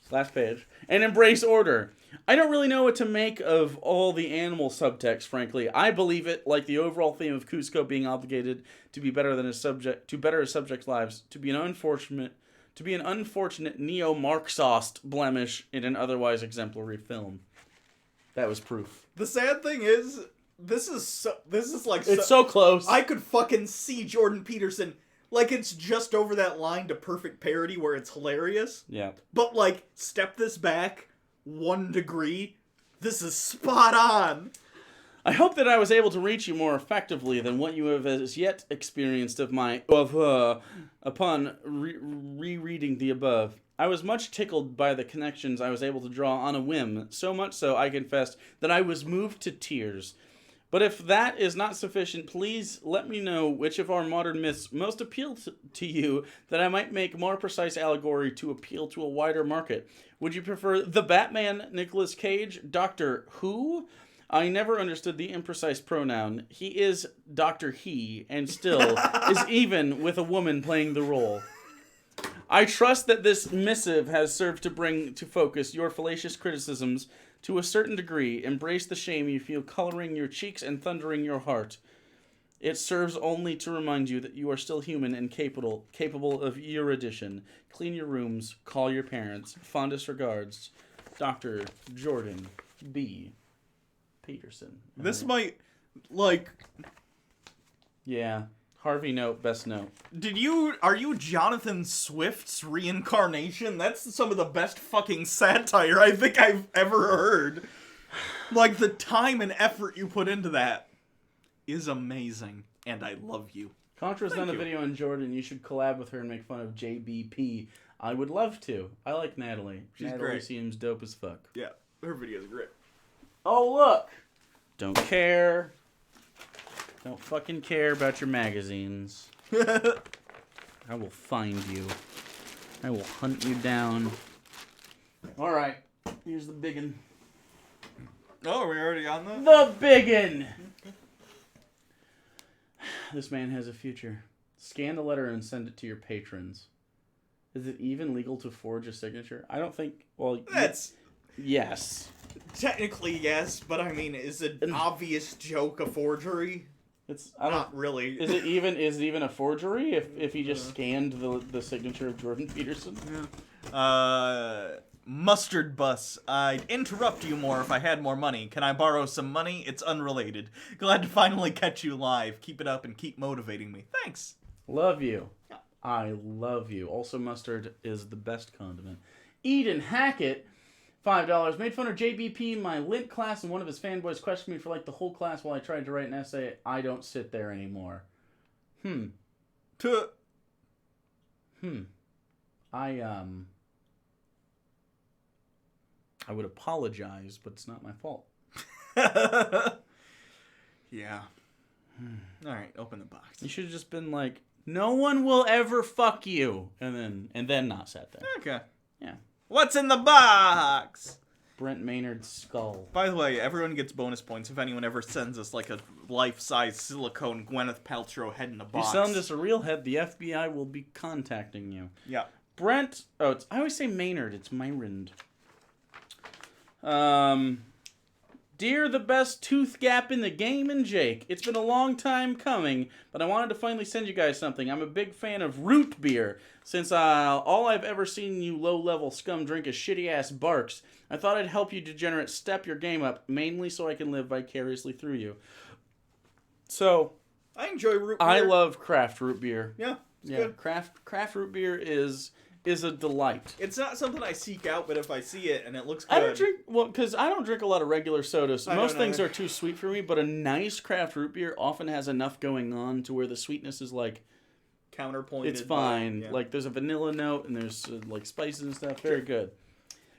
S3: last page, and embrace order. I don't really know what to make of all the animal subtext, frankly. I believe it, like the overall theme of Kuzco being obligated to be better than his subject, to better his subjects' lives, to be an unfortunate neo-Marxist blemish in an otherwise exemplary film. That was proof.
S2: The sad thing is, this is like
S3: It's so close.
S2: I could fucking see Jordan Peterson, like, it's just over that line to perfect parody where it's hilarious.
S3: Yeah.
S2: But, like, step this back 1 degree, this is spot on.
S3: I hope that I was able to reach you more effectively than what you have as yet experienced upon rereading the above. I was much tickled by the connections I was able to draw on a whim, so much so, I confess, that I was moved to tears. But if that is not sufficient, please let me know which of our modern myths most appeal to you, that I might make more precise allegory to appeal to a wider market. Would you prefer the Batman, Nicolas Cage, Doctor Who? I never understood the imprecise pronoun. He is Dr. He, and still is even with a woman playing the role. I trust that this missive has served to bring to focus your fallacious criticisms to a certain degree. Embrace the shame you feel coloring your cheeks and thundering your heart. It serves only to remind you that you are still human and capable of erudition. Clean your rooms, call your parents. Fondest regards, Dr. Jordan B. Peterson.
S2: This might, like...
S3: Yeah. Harvey Note, best note.
S2: Are you Jonathan Swift's reincarnation? That's some of the best fucking satire I think I've ever heard. Like, the time and effort you put into that is amazing, and I love you.
S3: Contra's done a video on Jordan. You should collab with her and make fun of JBP. I would love to. I like Natalie. Natalie
S2: great.
S3: seems dope as fuck.
S2: Yeah, her video's great.
S3: Oh, look! Don't care. Don't fucking care about your magazines. I will find you. I will hunt you down. Alright, here's the biggin.
S2: Oh, are we already on that?
S3: The biggin! This man has a future. Scan the letter and send it to your patrons. Is it even legal to forge a signature? I don't think... Well,
S2: That's...
S3: Yes.
S2: Technically, yes, but I mean, is an obvious joke a forgery?
S3: It's I don't.
S2: Not really.
S3: Is it even a forgery if he just scanned the signature of Jordan Peterson?
S2: Yeah. Mustard Bus. I'd interrupt you more if I had more money. Can I borrow some money? It's unrelated. Glad to finally catch you live. Keep it up and keep motivating me. Thanks.
S3: Love you. I love you. Also, mustard is the best condiment. Eden Hackett, $5. Made fun of JBP in my lit class, and one of his fanboys questioned me for like the whole class while I tried to write an essay. I don't sit there anymore. I would apologize, but it's not my fault.
S2: Yeah. All right, open the box.
S3: You should have just been like, no one will ever fuck you, and then not sat there.
S2: Okay.
S3: Yeah.
S2: What's in the box?
S3: Brent Maynard's skull.
S2: By the way, everyone gets bonus points if anyone ever sends us like a life-size silicone Gwyneth Paltrow head in a
S3: If
S2: box.
S3: you're selling us a real head, the FBI will be contacting you.
S2: Yeah.
S3: Brent. Oh, I always say Maynard. It's Maynard. Dear the best tooth gap in the game and Jake, it's been a long time coming, but I wanted to finally send you guys something. I'm a big fan of root beer. Since all I've ever seen you low-level scum drink is shitty-ass Barks, I thought I'd help you degenerates step your game up, mainly so I can live vicariously through you. So,
S2: I enjoy root beer.
S3: I love craft root beer.
S2: Yeah, it's
S3: Yeah,
S2: good.
S3: craft root beer is a delight.
S2: It's not something I seek out, but if I see it and it looks good...
S3: I don't drink, well, because I don't drink a lot of regular sodas.
S2: I
S3: Most
S2: don't
S3: things
S2: either.
S3: are too sweet for me, but a nice craft root beer often has enough going on to where the sweetness is like,
S2: counterpointed.
S3: it's fine.
S2: Yeah.
S3: Like, there's a vanilla note and there's like spices and stuff. Very good.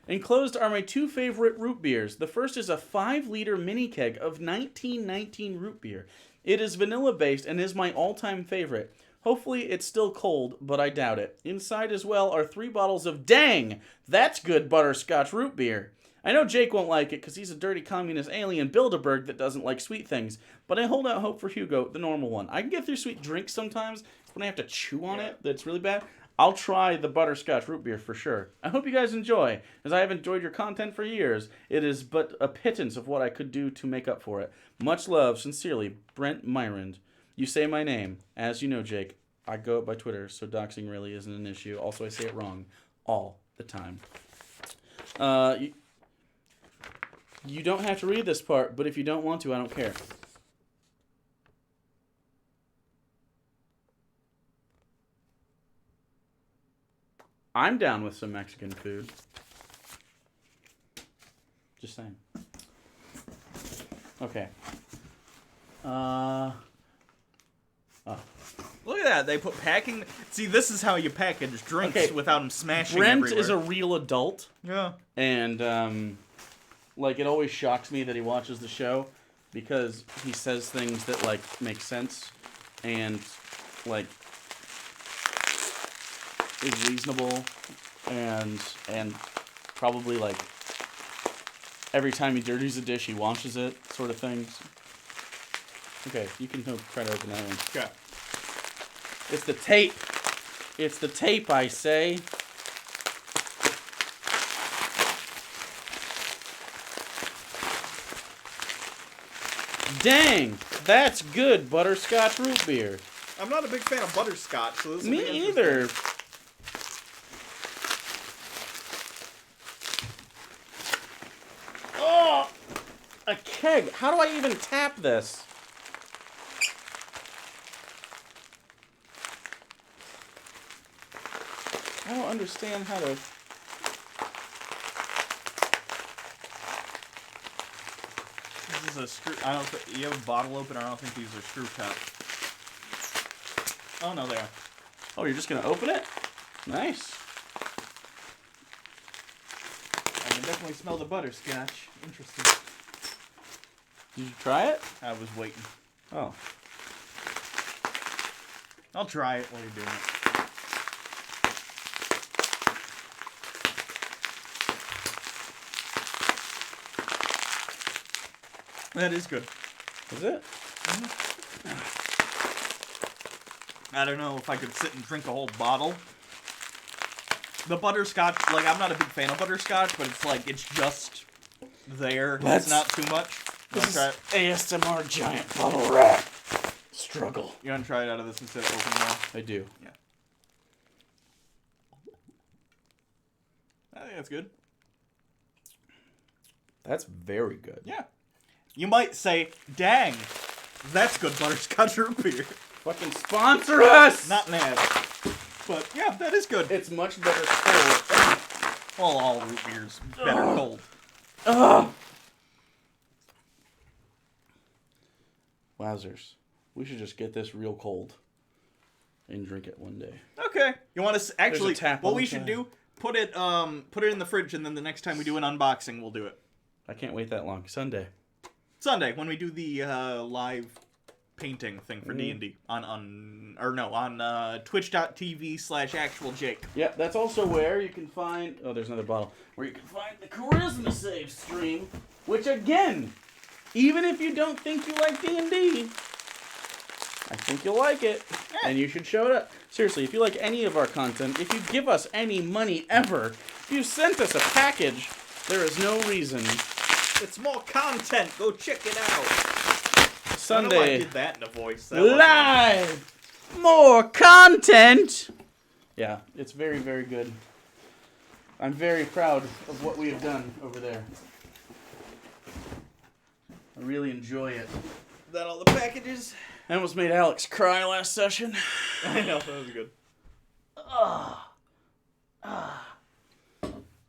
S3: Enclosed are my two favorite root beers. The first is a 5-liter mini keg of 1919 root beer. It is vanilla based and is my all-time favorite. Hopefully it's still cold, but I doubt it. Inside as well are 3 bottles of Dang! That's good butterscotch root beer. I know Jake won't like it because he's a dirty communist alien Bilderberg that doesn't like sweet things, but I hold out hope for Hugo, the normal one. I can get through sweet drinks sometimes, when I have to chew on it, that's really bad. I'll try the butterscotch root beer for sure. I hope you guys enjoy, as I have enjoyed your content for years. It is but a pittance of what I could do to make up for it. Much love, sincerely, Brent Myrand. You say my name. As you know, Jake, I go up by Twitter, so doxing really isn't an issue. Also, I say it wrong all the time. You don't have to read this part, but if you don't want to, I don't care. I'm down with some Mexican food. Just saying. Okay.
S2: Look at that. They put packing... See, this is how you package drinks
S3: Okay.
S2: without them smashing
S3: Brent
S2: everywhere.
S3: is a real adult,
S2: Yeah.
S3: and like it always shocks me that he watches the show because he says things that like make sense and like is reasonable and probably like every time he dirties a dish he washes it, sort of things. Okay, you can try to open that one.
S2: Okay.
S3: It's the tape. It's the tape, I say. Dang, that's good butterscotch root beer.
S2: I'm not a big fan of butterscotch, so this will be
S3: Me
S2: interesting.
S3: either. Oh, a keg. How do I even tap this? I don't understand how to.
S2: This is a screw... I don't think... You have a bottle opener, I don't think these are screw top. Oh, no, they are.
S3: Oh, you're just gonna open it? Nice.
S2: I can definitely smell the butterscotch. Interesting.
S3: Did you try it?
S2: I was waiting.
S3: Oh.
S2: I'll try it while you're doing it. That is good.
S3: Is it?
S2: I don't know if I could sit and drink a whole bottle. The butterscotch, like, I'm not a big fan of butterscotch, but it's like, it's just there.
S3: Let's-
S2: It's not too much. You wanna try it?
S3: ASMR giant bottle wrap. Struggle.
S2: You want to try it out of this instead of opening it?
S3: I do.
S2: I think that's good.
S3: That's very good.
S2: Yeah. You might say, dang, that's good butterscotch root beer.
S3: Fucking sponsor us!
S2: Not mad. But, yeah, that is good.
S3: It's much better cold.
S2: Well, all root beer's better cold.
S3: Ugh. Wowzers. We should just get this real cold. and drink it one day.
S2: Okay. You want to actually?
S3: tap
S2: What
S3: on
S2: we
S3: the
S2: should
S3: side.
S2: do? Put it in the fridge, and then the next time we do an unboxing, we'll do it.
S3: I can't wait that long. Sunday.
S2: Sunday when we do the live painting thing for D&D on twitch.tv/actualjake.
S3: Yeah, that's also where you can find... Oh, there's another bottle. Where you can find the Charisma Save stream, which again, even if you don't think you like D&D, I think you'll like it, and you should show it up. Seriously, if you like any of our content, if you give us any money ever, if you sent us a package, there is no reason.
S2: It's more content. Go check it out. I don't know why I
S3: Sunday,
S2: did that in a voice. That wasn't-
S3: live, more content. Yeah, it's very, very good. I'm very proud of what we have done over there. I really enjoy it.
S2: That all the packages.
S3: I almost made Alex cry last session.
S2: I know that was good.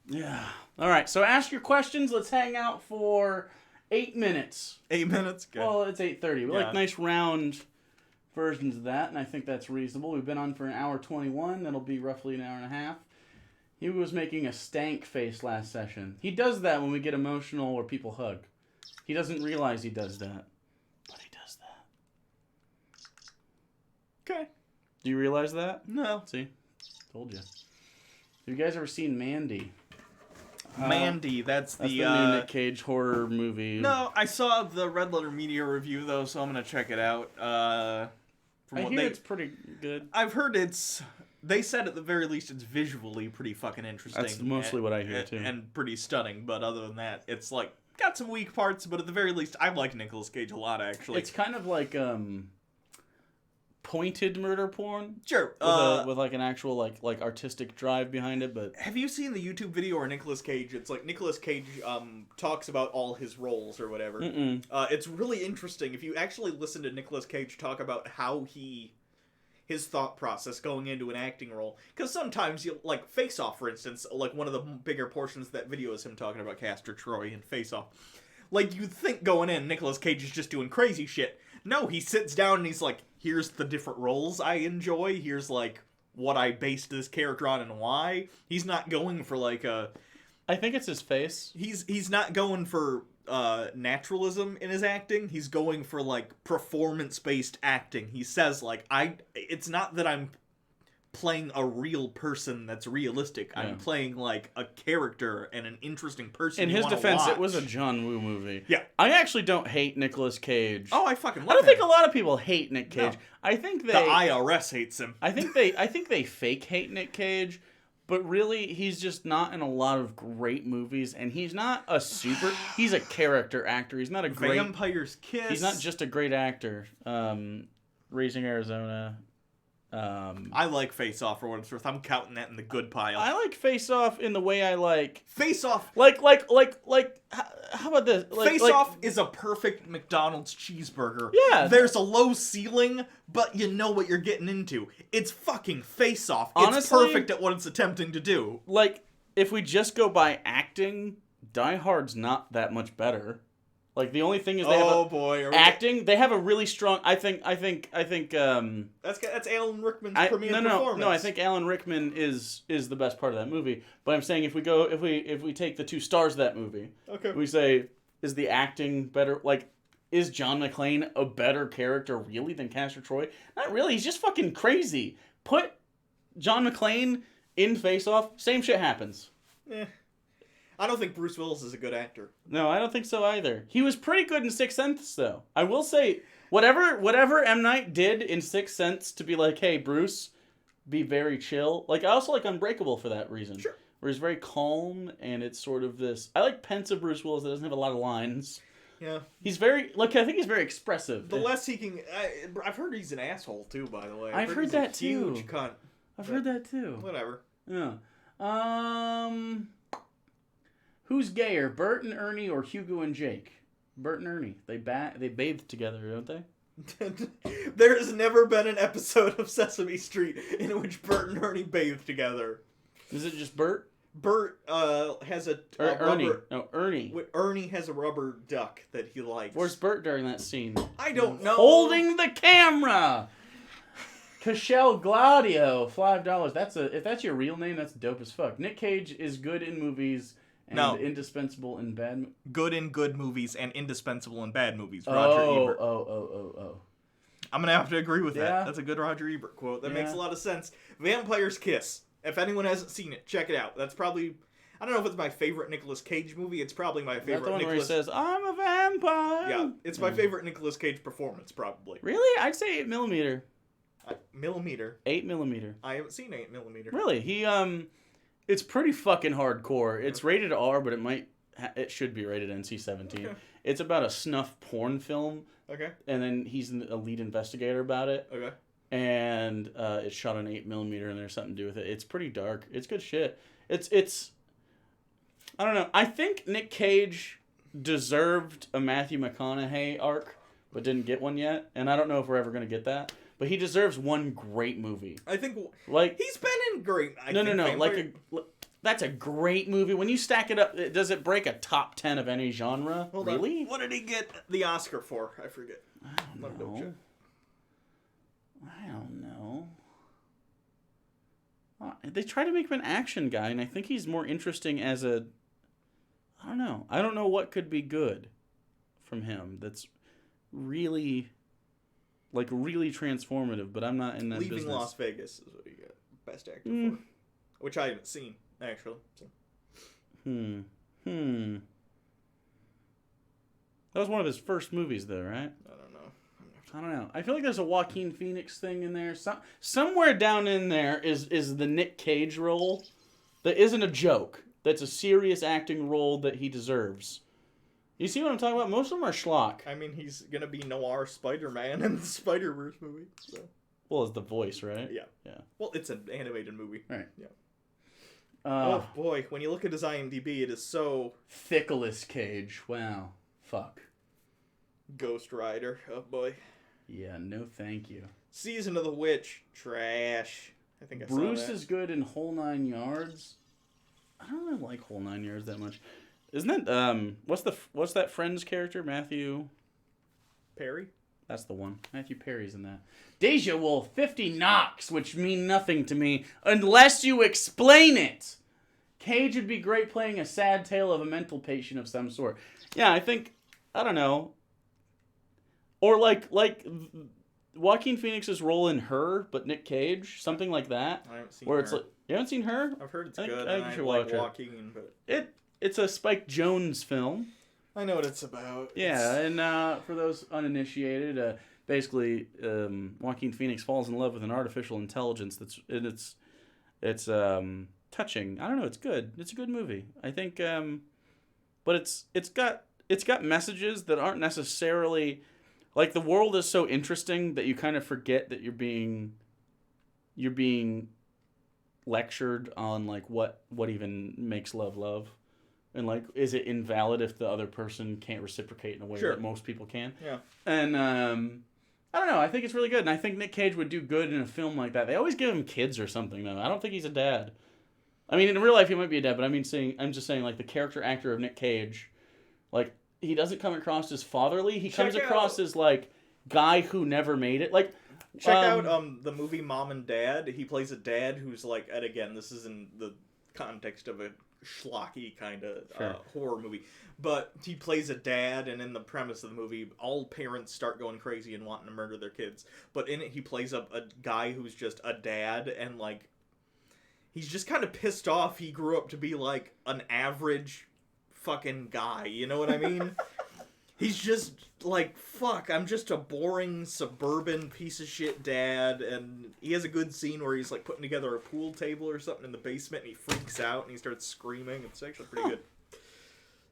S3: Yeah. All right, so ask your questions. Let's hang out for 8 minutes.
S2: 8 minutes. Good.
S3: Well, it's 8:30. We
S2: Yeah.
S3: like nice round versions of that, and I think that's reasonable. We've been on for an hour 21. That'll be roughly an hour and a half. He was making a stank face last session. He does that when we get emotional or people hug. He doesn't realize he does that, but he does that.
S2: Okay.
S3: Do you realize that?
S2: No.
S3: See? Told you. Have you guys ever seen Mandy?
S2: Mandy, that's
S3: That's
S2: the
S3: the new Nick Cage horror movie.
S2: No, I saw the Red Letter Media review though, so I'm gonna check it out. From
S3: I
S2: what
S3: hear
S2: they,
S3: it's pretty good.
S2: I've heard it's. They said at the very least it's visually pretty fucking interesting.
S3: That's mostly what I hear, too.
S2: And pretty stunning. But other than that, it's like got some weak parts. But at the very least, I like Nicolas Cage a lot actually.
S3: It's kind of like pointed murder porn.
S2: Sure.
S3: With like an actual like artistic drive behind it, but
S2: Have you seen the YouTube video where Nicolas Cage? It's like Nicolas Cage talks about all his roles or whatever. It's really interesting if you actually listen to Nicolas Cage talk about how his thought process going into an acting role. Because sometimes you like Face Off, for instance, like one of the bigger portions of that video is him talking about Castor Troy and Face Off. Like you'd think going in, Nicolas Cage is just doing crazy shit. No, he sits down and he's like, here's the different roles I enjoy. Here's like what I based this character on and why. He's not going for like a...
S3: I think it's his face.
S2: He's not going for naturalism in his acting. He's going for like performance-based acting. He says like, it's not that I'm playing a real person that's realistic. I'm playing like a character and an interesting person.
S3: In
S2: you
S3: his
S2: wanna
S3: defense,
S2: watch.
S3: it was a John Woo movie.
S2: Yeah.
S3: I actually don't hate Nicolas Cage.
S2: Oh, I fucking love
S3: I don't
S2: him.
S3: think a lot of people hate Nick Cage.
S2: No.
S3: I think
S2: The IRS hates him.
S3: I think they fake hate Nick Cage, but really he's just not in a lot of great movies, and he's not a super. He's a character actor. He's not a great.
S2: Vampire's Kiss.
S3: He's not just a great actor. Raising Arizona.
S2: I like Face Off for what it's worth. I'm counting that in the good pile.
S3: I like Face Off in the way I like.
S2: Face Off.
S3: Like. How about this?
S2: Face Off is a perfect McDonald's cheeseburger.
S3: Yeah.
S2: There's a low ceiling, but you know what you're getting into. It's fucking Face Off. It's
S3: Honestly,
S2: perfect at what it's attempting to do.
S3: Like, if we just go by acting, Die Hard's not that much better. Like, the only thing is they have
S2: boy,
S3: acting. They have a really strong. I think.
S2: That's Alan Rickman's premier performance.
S3: No. I think Alan Rickman is the best part of that movie. But I'm saying if we take the 2 stars of that movie,
S2: Okay.
S3: we say is the acting better? Like, is John McClane a better character really than Castor Troy? Not really. He's just fucking crazy. Put John McClane in Face Off, same shit happens.
S2: I don't think Bruce Willis is a good actor.
S3: No, I don't think so either. He was pretty good in Sixth Sense, though. I will say, whatever M. Night did in Sixth Sense to be like, hey, Bruce, be very chill. Like, I also like Unbreakable for that reason.
S2: Sure.
S3: Where he's very calm, and it's sort of this... I like pensive Bruce Willis that doesn't have a lot of lines.
S2: Yeah.
S3: He's very... Like, I think he's very expressive.
S2: The less he can... I've heard he's an asshole, too, by the way.
S3: I've heard
S2: he's
S3: that,
S2: a
S3: too.
S2: Huge cunt.
S3: I've heard that, too.
S2: Whatever.
S3: Yeah. Who's gayer, Bert and Ernie or Hugo and Jake? Bert and Ernie. They bathed together, don't they?
S2: There has never been an episode of Sesame Street in which Bert and Ernie bathe together.
S3: Is it just Bert?
S2: Bert has a
S3: Ernie.
S2: rubber...
S3: No, Ernie.
S2: Ernie has a rubber duck that he likes.
S3: Where's Bert during that scene?
S2: I don't know.
S3: Holding the camera! Cashel Gladio, $5. If that's your real name, that's dope as fuck. Nick Cage is good in movies and indispensable in bad.
S2: Good in good movies and indispensable in bad movies. Roger Ebert.
S3: Oh.
S2: I'm gonna have to agree with
S3: Yeah.
S2: that. That's a good Roger Ebert quote. That makes a lot of sense. Vampire's Kiss. If anyone hasn't seen it, check it out. That's probably, I don't know if it's my favorite Nicolas Cage movie. It's probably my
S3: Is that
S2: favorite
S3: the one where he
S2: Nicolas.
S3: says, "I'm a vampire"?
S2: Yeah, it's my favorite Nicolas Cage performance, probably.
S3: Really? I'd say 8mm.
S2: Millimeter.
S3: 8mm.
S2: I haven't seen 8mm.
S3: Really? It's pretty fucking hardcore. It's rated R, but it should be rated NC-17.
S2: Okay.
S3: It's about a snuff porn film,
S2: Okay.
S3: and then he's a lead investigator about it.
S2: Okay.
S3: And it's shot on 8mm, and there's something to do with it. It's pretty dark. It's good shit. It's I don't know. I think Nick Cage deserved a Matthew McConaughey arc, but didn't get one yet. And I don't know if we're ever gonna get that. But he deserves one great movie.
S2: I think
S3: Like
S2: he's been in great.
S3: no.
S2: Vampire...
S3: That's a great movie. When you stack it up, does it break a top 10 of any genre?
S2: Hold
S3: really?
S2: on. What did he get the Oscar for? I forget.
S3: I don't know. They try to make him an action guy, and I think he's more interesting as a... I don't know. I don't know what could be good from him that's really transformative, but I'm not in that
S2: Leaving
S3: business.
S2: Las Vegas is what he got Best Actor for. Which I haven't seen, actually. So.
S3: That was one of his first movies, though, right? I don't know. I feel like there's a Joaquin Phoenix thing in there. Somewhere down in there is the Nick Cage role that isn't a joke. That's a serious acting role that he deserves. You see what I'm talking about? Most of them are schlock.
S2: I mean, he's gonna be Noir Spider-Man in the Spider-Verse movie. So.
S3: Well, it's the voice, right?
S2: Yeah.
S3: Yeah.
S2: Well, it's an animated movie.
S3: Right.
S2: Yeah.
S3: Oh
S2: boy, when you look at his IMDb, it is so...
S3: Nicolas Cage. Wow. Fuck.
S2: Ghost Rider. Oh boy.
S3: Yeah, no thank you.
S2: Season of the Witch. Trash. I think I
S3: Bruce
S2: saw that.
S3: is good in Whole 9 Yards. I don't really like Whole 9 Yards that much. Isn't that what's that Friends character? Matthew
S2: Perry?
S3: That's the one. Matthew Perry's in that. Deja Wolf, 50 knocks, which mean nothing to me unless you explain it. Cage would be great playing a sad tale of a mental patient of some sort. Yeah, I think, I don't know. Or like Joaquin Phoenix's role in Her, but Nick Cage, something like that.
S2: I haven't seen
S3: where
S2: Her.
S3: it's like, you haven't seen Her?
S2: I've heard it's
S3: I think-
S2: good.
S3: I think
S2: and
S3: you should
S2: like
S3: watch it.
S2: Joaquin, but
S3: It's a Spike Jonze film.
S2: I know what it's about.
S3: Yeah, and for those uninitiated, basically, Joaquin Phoenix falls in love with an artificial intelligence it's touching. I don't know. It's good. It's a good movie. I think, but it's got messages that aren't necessarily like the world is so interesting that you kind of forget that you're being lectured on like what even makes love. And, like, is it invalid if the other person can't reciprocate in a way
S2: Sure.
S3: that most people can?
S2: Yeah.
S3: And, I don't know. I think it's really good. And I think Nick Cage would do good in a film like that. They always give him kids or something, though. I don't think he's a dad. I mean, in real life, he might be a dad, but I'm just saying, like, the character actor of Nick Cage, like, he doesn't come across as fatherly. He comes across as, like, guy who never made it. Like,
S2: check out the movie Mom and Dad. He plays a dad who's, like, and again, this is in the context of a schlocky kind of horror movie, but he plays a dad, and in the premise of the movie, all parents start going crazy and wanting to murder their kids, but in it he plays up a guy who's just a dad, and like he's just kind of pissed off he grew up to be like an average fucking guy, you know what I mean? He's just like, fuck, I'm just a boring suburban piece of shit dad, and he has a good scene where he's like putting together a pool table or something in the basement, and he freaks out and he starts screaming. It's actually pretty good.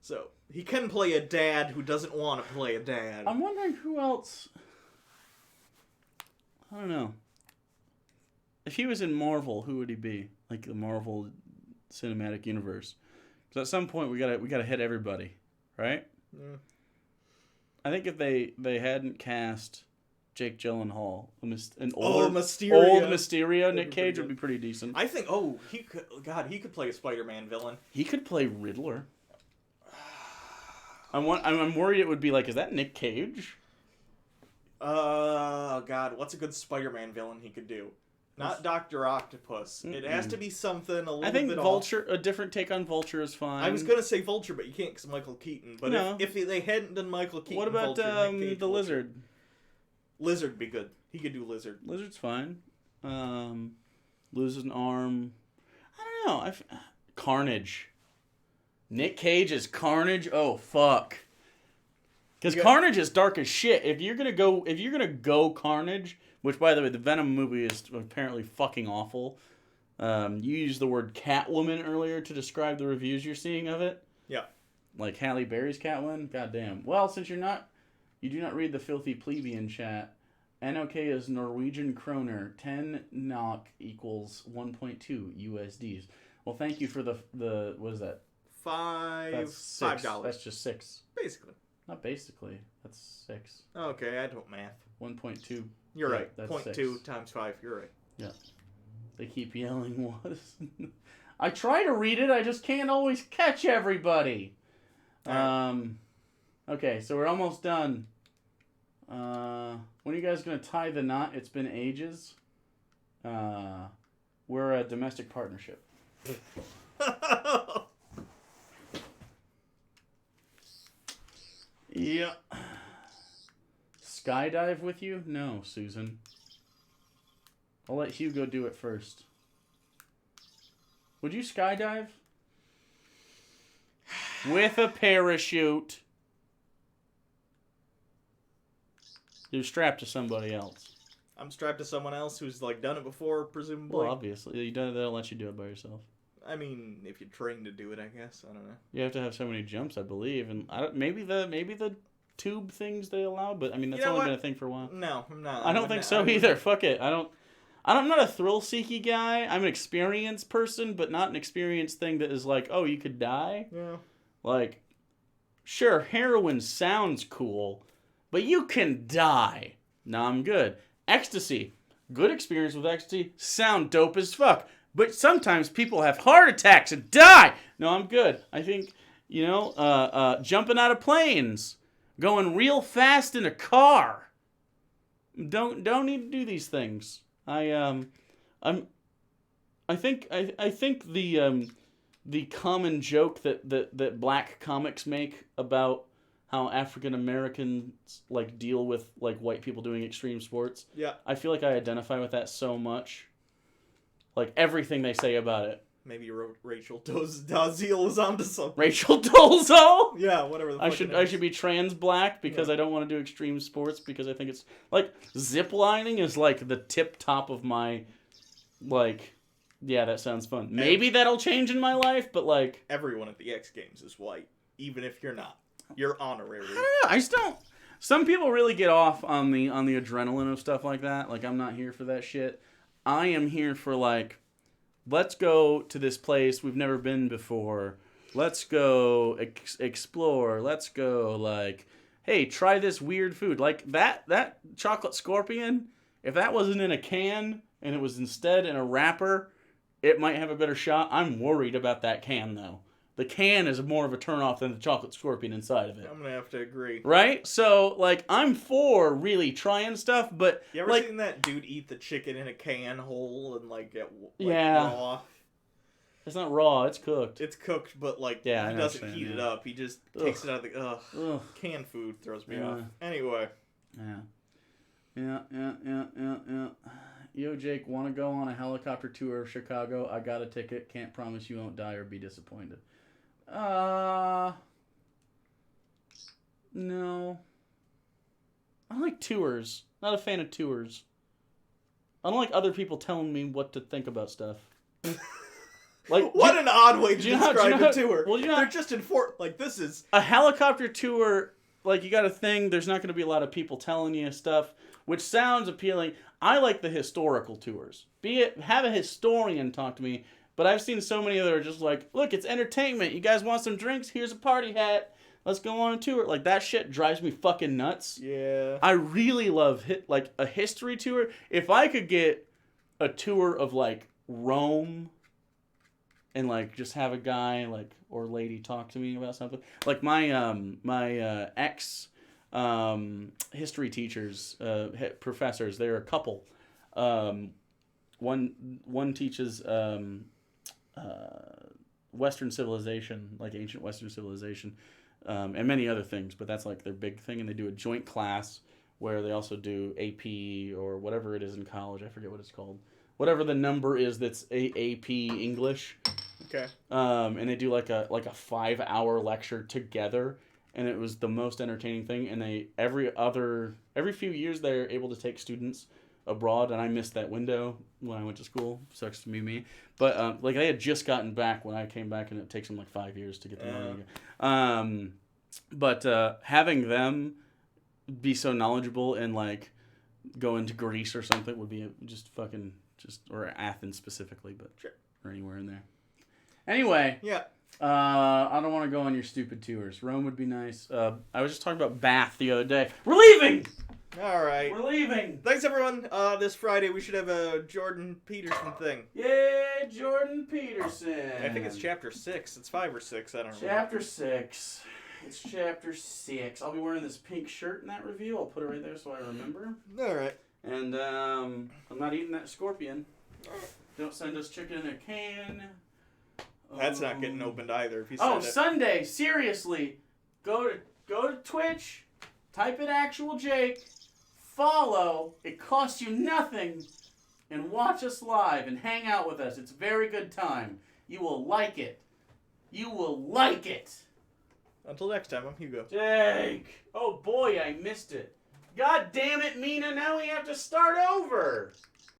S2: So, he can play a dad who doesn't want to play a dad.
S3: I'm wondering who else... I don't know. If he was in Marvel, who would he be? Like the Marvel Cinematic Universe. Because at some point we gotta hit everybody, right?
S2: Yeah.
S3: I think if they hadn't cast Jake Gyllenhaal, an
S2: Old
S3: Mysterio, Nick Cage would be pretty decent.
S2: I think, he could play a Spider-Man villain.
S3: He could play Riddler. I'm worried it would be like, is that Nick Cage?
S2: God, what's a good Spider-Man villain he could do? Not Dr. Octopus. It has to be something a little bit
S3: I think
S2: off.
S3: Vulture, a different take on Vulture is fine.
S2: I was gonna say Vulture, but you can't because Michael Keaton. But
S3: No.
S2: if they hadn't done Michael Keaton,
S3: What about
S2: Vulture, Nick Cage,
S3: the
S2: Vulture.
S3: Lizard?
S2: Lizard be good. He could do Lizard.
S3: Lizard's fine. Loses an arm. I don't know. Carnage. Nick Cage is Carnage. Oh fuck. Because Carnage is dark as shit. If you're gonna go Carnage, which by the way, the Venom movie is apparently fucking awful. You used the word Catwoman earlier to describe the reviews you're seeing of it.
S2: Yeah.
S3: Like Halle Berry's Catwoman. Goddamn. Well, since you do not read the filthy plebeian chat. NOK is Norwegian kroner. 10 NOK equals 1.2 USDs. Well, thank you for the what is that?
S2: $5.
S3: That's just 6.
S2: Basically.
S3: Not basically. That's 6.
S2: Okay, I don't math.
S3: 1.2.
S2: You're
S3: Yeah,
S2: right.
S3: that's
S2: 0.2
S3: 6.
S2: times 5. You're right.
S3: Yeah. They keep yelling what? I try to read it. I just can't always catch everybody. Okay, so we're almost done. When are you guys going to tie the knot? It's been ages. We're a domestic partnership. Yeah. Skydive with you? No, Susan. I'll let Hugo do it first. Would you skydive? With a parachute. You're strapped to somebody else.
S2: I'm strapped to someone else who's like done it before, presumably.
S3: Well, obviously. They don't let you do it by yourself.
S2: I mean, if you train to do it, I guess. I don't know.
S3: You have to have so many jumps, I believe, and maybe the tube things they allow, but I mean that's only been a thing for a while.
S2: No, I'm not.
S3: I don't think so either. Fuck it. I'm not a thrill-seeky guy. I'm an experienced person, but not an experienced thing that is like, oh, you could die.
S2: Yeah.
S3: Like, sure, heroin sounds cool, but you can die. No, I'm good. Ecstasy. Good experience with ecstasy. Sound dope as fuck. But sometimes people have heart attacks and die. No, I'm good. I think, jumping out of planes. Going real fast in a car. Don't need to do these things. I think the common joke that black comics make about how African Americans like deal with like white people doing extreme sports.
S2: Yeah.
S3: I feel like I identify with that so much. Like everything they say about it.
S2: Maybe Rachel Dolezal is onto something.
S3: Rachel Dolezal?
S2: Yeah, whatever the fuck
S3: I should be trans black because I don't want to do extreme sports because I think it's like zip lining is like the tip top of my like yeah, that sounds fun. Maybe that'll change in my life, but like
S2: everyone at the X Games is white, even if you're not. You're honorary.
S3: I don't know. I just don't. Some people really get off on the adrenaline of stuff like that. Like I'm not here for that shit. I am here for like, let's go to this place we've never been before. Let's go explore. Let's go like, hey, try this weird food. Like that chocolate scorpion, if that wasn't in a can and it was instead in a wrapper, it might have a better shot. I'm worried about that can though. The can is more of a turnoff than the chocolate scorpion inside of it.
S2: I'm gonna have to agree.
S3: Right? So, like, I'm for really trying stuff, but...
S2: You ever
S3: like,
S2: seen that dude eat the chicken in a can whole and, like, get
S3: yeah.
S2: raw?
S3: It's not raw, it's cooked.
S2: It's cooked, but, like,
S3: yeah,
S2: he doesn't heat it up. He just takes it out of the... Ugh. Canned food throws me off. Anyway.
S3: Yeah. Yo, Jake, want to go on a helicopter tour of Chicago? I got a ticket. Can't promise you won't die or be disappointed. No. I like tours. Not a fan of tours. I don't like other people telling me what to think about stuff. Like
S2: what an odd way to describe a tour.
S3: Well,
S2: they're just in Fort. Like this is
S3: a helicopter tour. Like you got a thing. There's not going to be a lot of people telling you stuff, which sounds appealing. I like the historical tours. Have a historian talk to me. But I've seen so many that are just like, look, it's entertainment. You guys want some drinks? Here's a party hat. Let's go on a tour. Like, that shit drives me fucking nuts.
S2: Yeah.
S3: I really love, like, a history tour. If I could get a tour of, like, Rome and, like, just have a guy, like, or lady talk to me about something. Like, my ex history teachers, professors. They're a couple. One teaches Western civilization, like ancient Western civilization, and many other things. But that's like their big thing, and they do a joint class where they also do AP or whatever it is in college. I forget what it's called. Whatever the number is that's AP English.
S2: Okay.
S3: And they do like a 5-hour lecture together, and it was the most entertaining thing. And they every few years they're able to take students abroad, and I missed that window when I went to school. Sucks to be me. But like I had just gotten back when I came back, and it takes them like 5 years to get the money again. But having them be so knowledgeable and like go into Greece or something would be or Athens specifically, but
S2: sure.
S3: Or anywhere in there. Anyway,
S2: Yeah.
S3: I don't want to go on your stupid tours. Rome would be nice. I was just talking about Bath the other day. We're leaving.
S2: All right.
S3: We're leaving.
S2: Thanks, everyone. This Friday we should have a Jordan Peterson thing.
S3: Yay, Jordan Peterson.
S2: I think it's chapter 6. It's 5 or 6. I don't remember.
S3: Chapter 6. It's chapter 6. I'll be wearing this pink shirt in that review. I'll put it right there so I remember.
S2: All right.
S3: And I'm not eating that scorpion. Don't send us chicken in a can.
S2: That's not getting opened either. If you send it.
S3: Sunday. Seriously. Go to Twitch. Type in Actual Jake. Follow. It costs you nothing. And watch us live and hang out with us. It's a very good time. You will like it. You will like it.
S2: Until next time, I'm Hugo.
S3: Jake. Oh boy, I missed it. God damn it, Mina. Now we have to start over.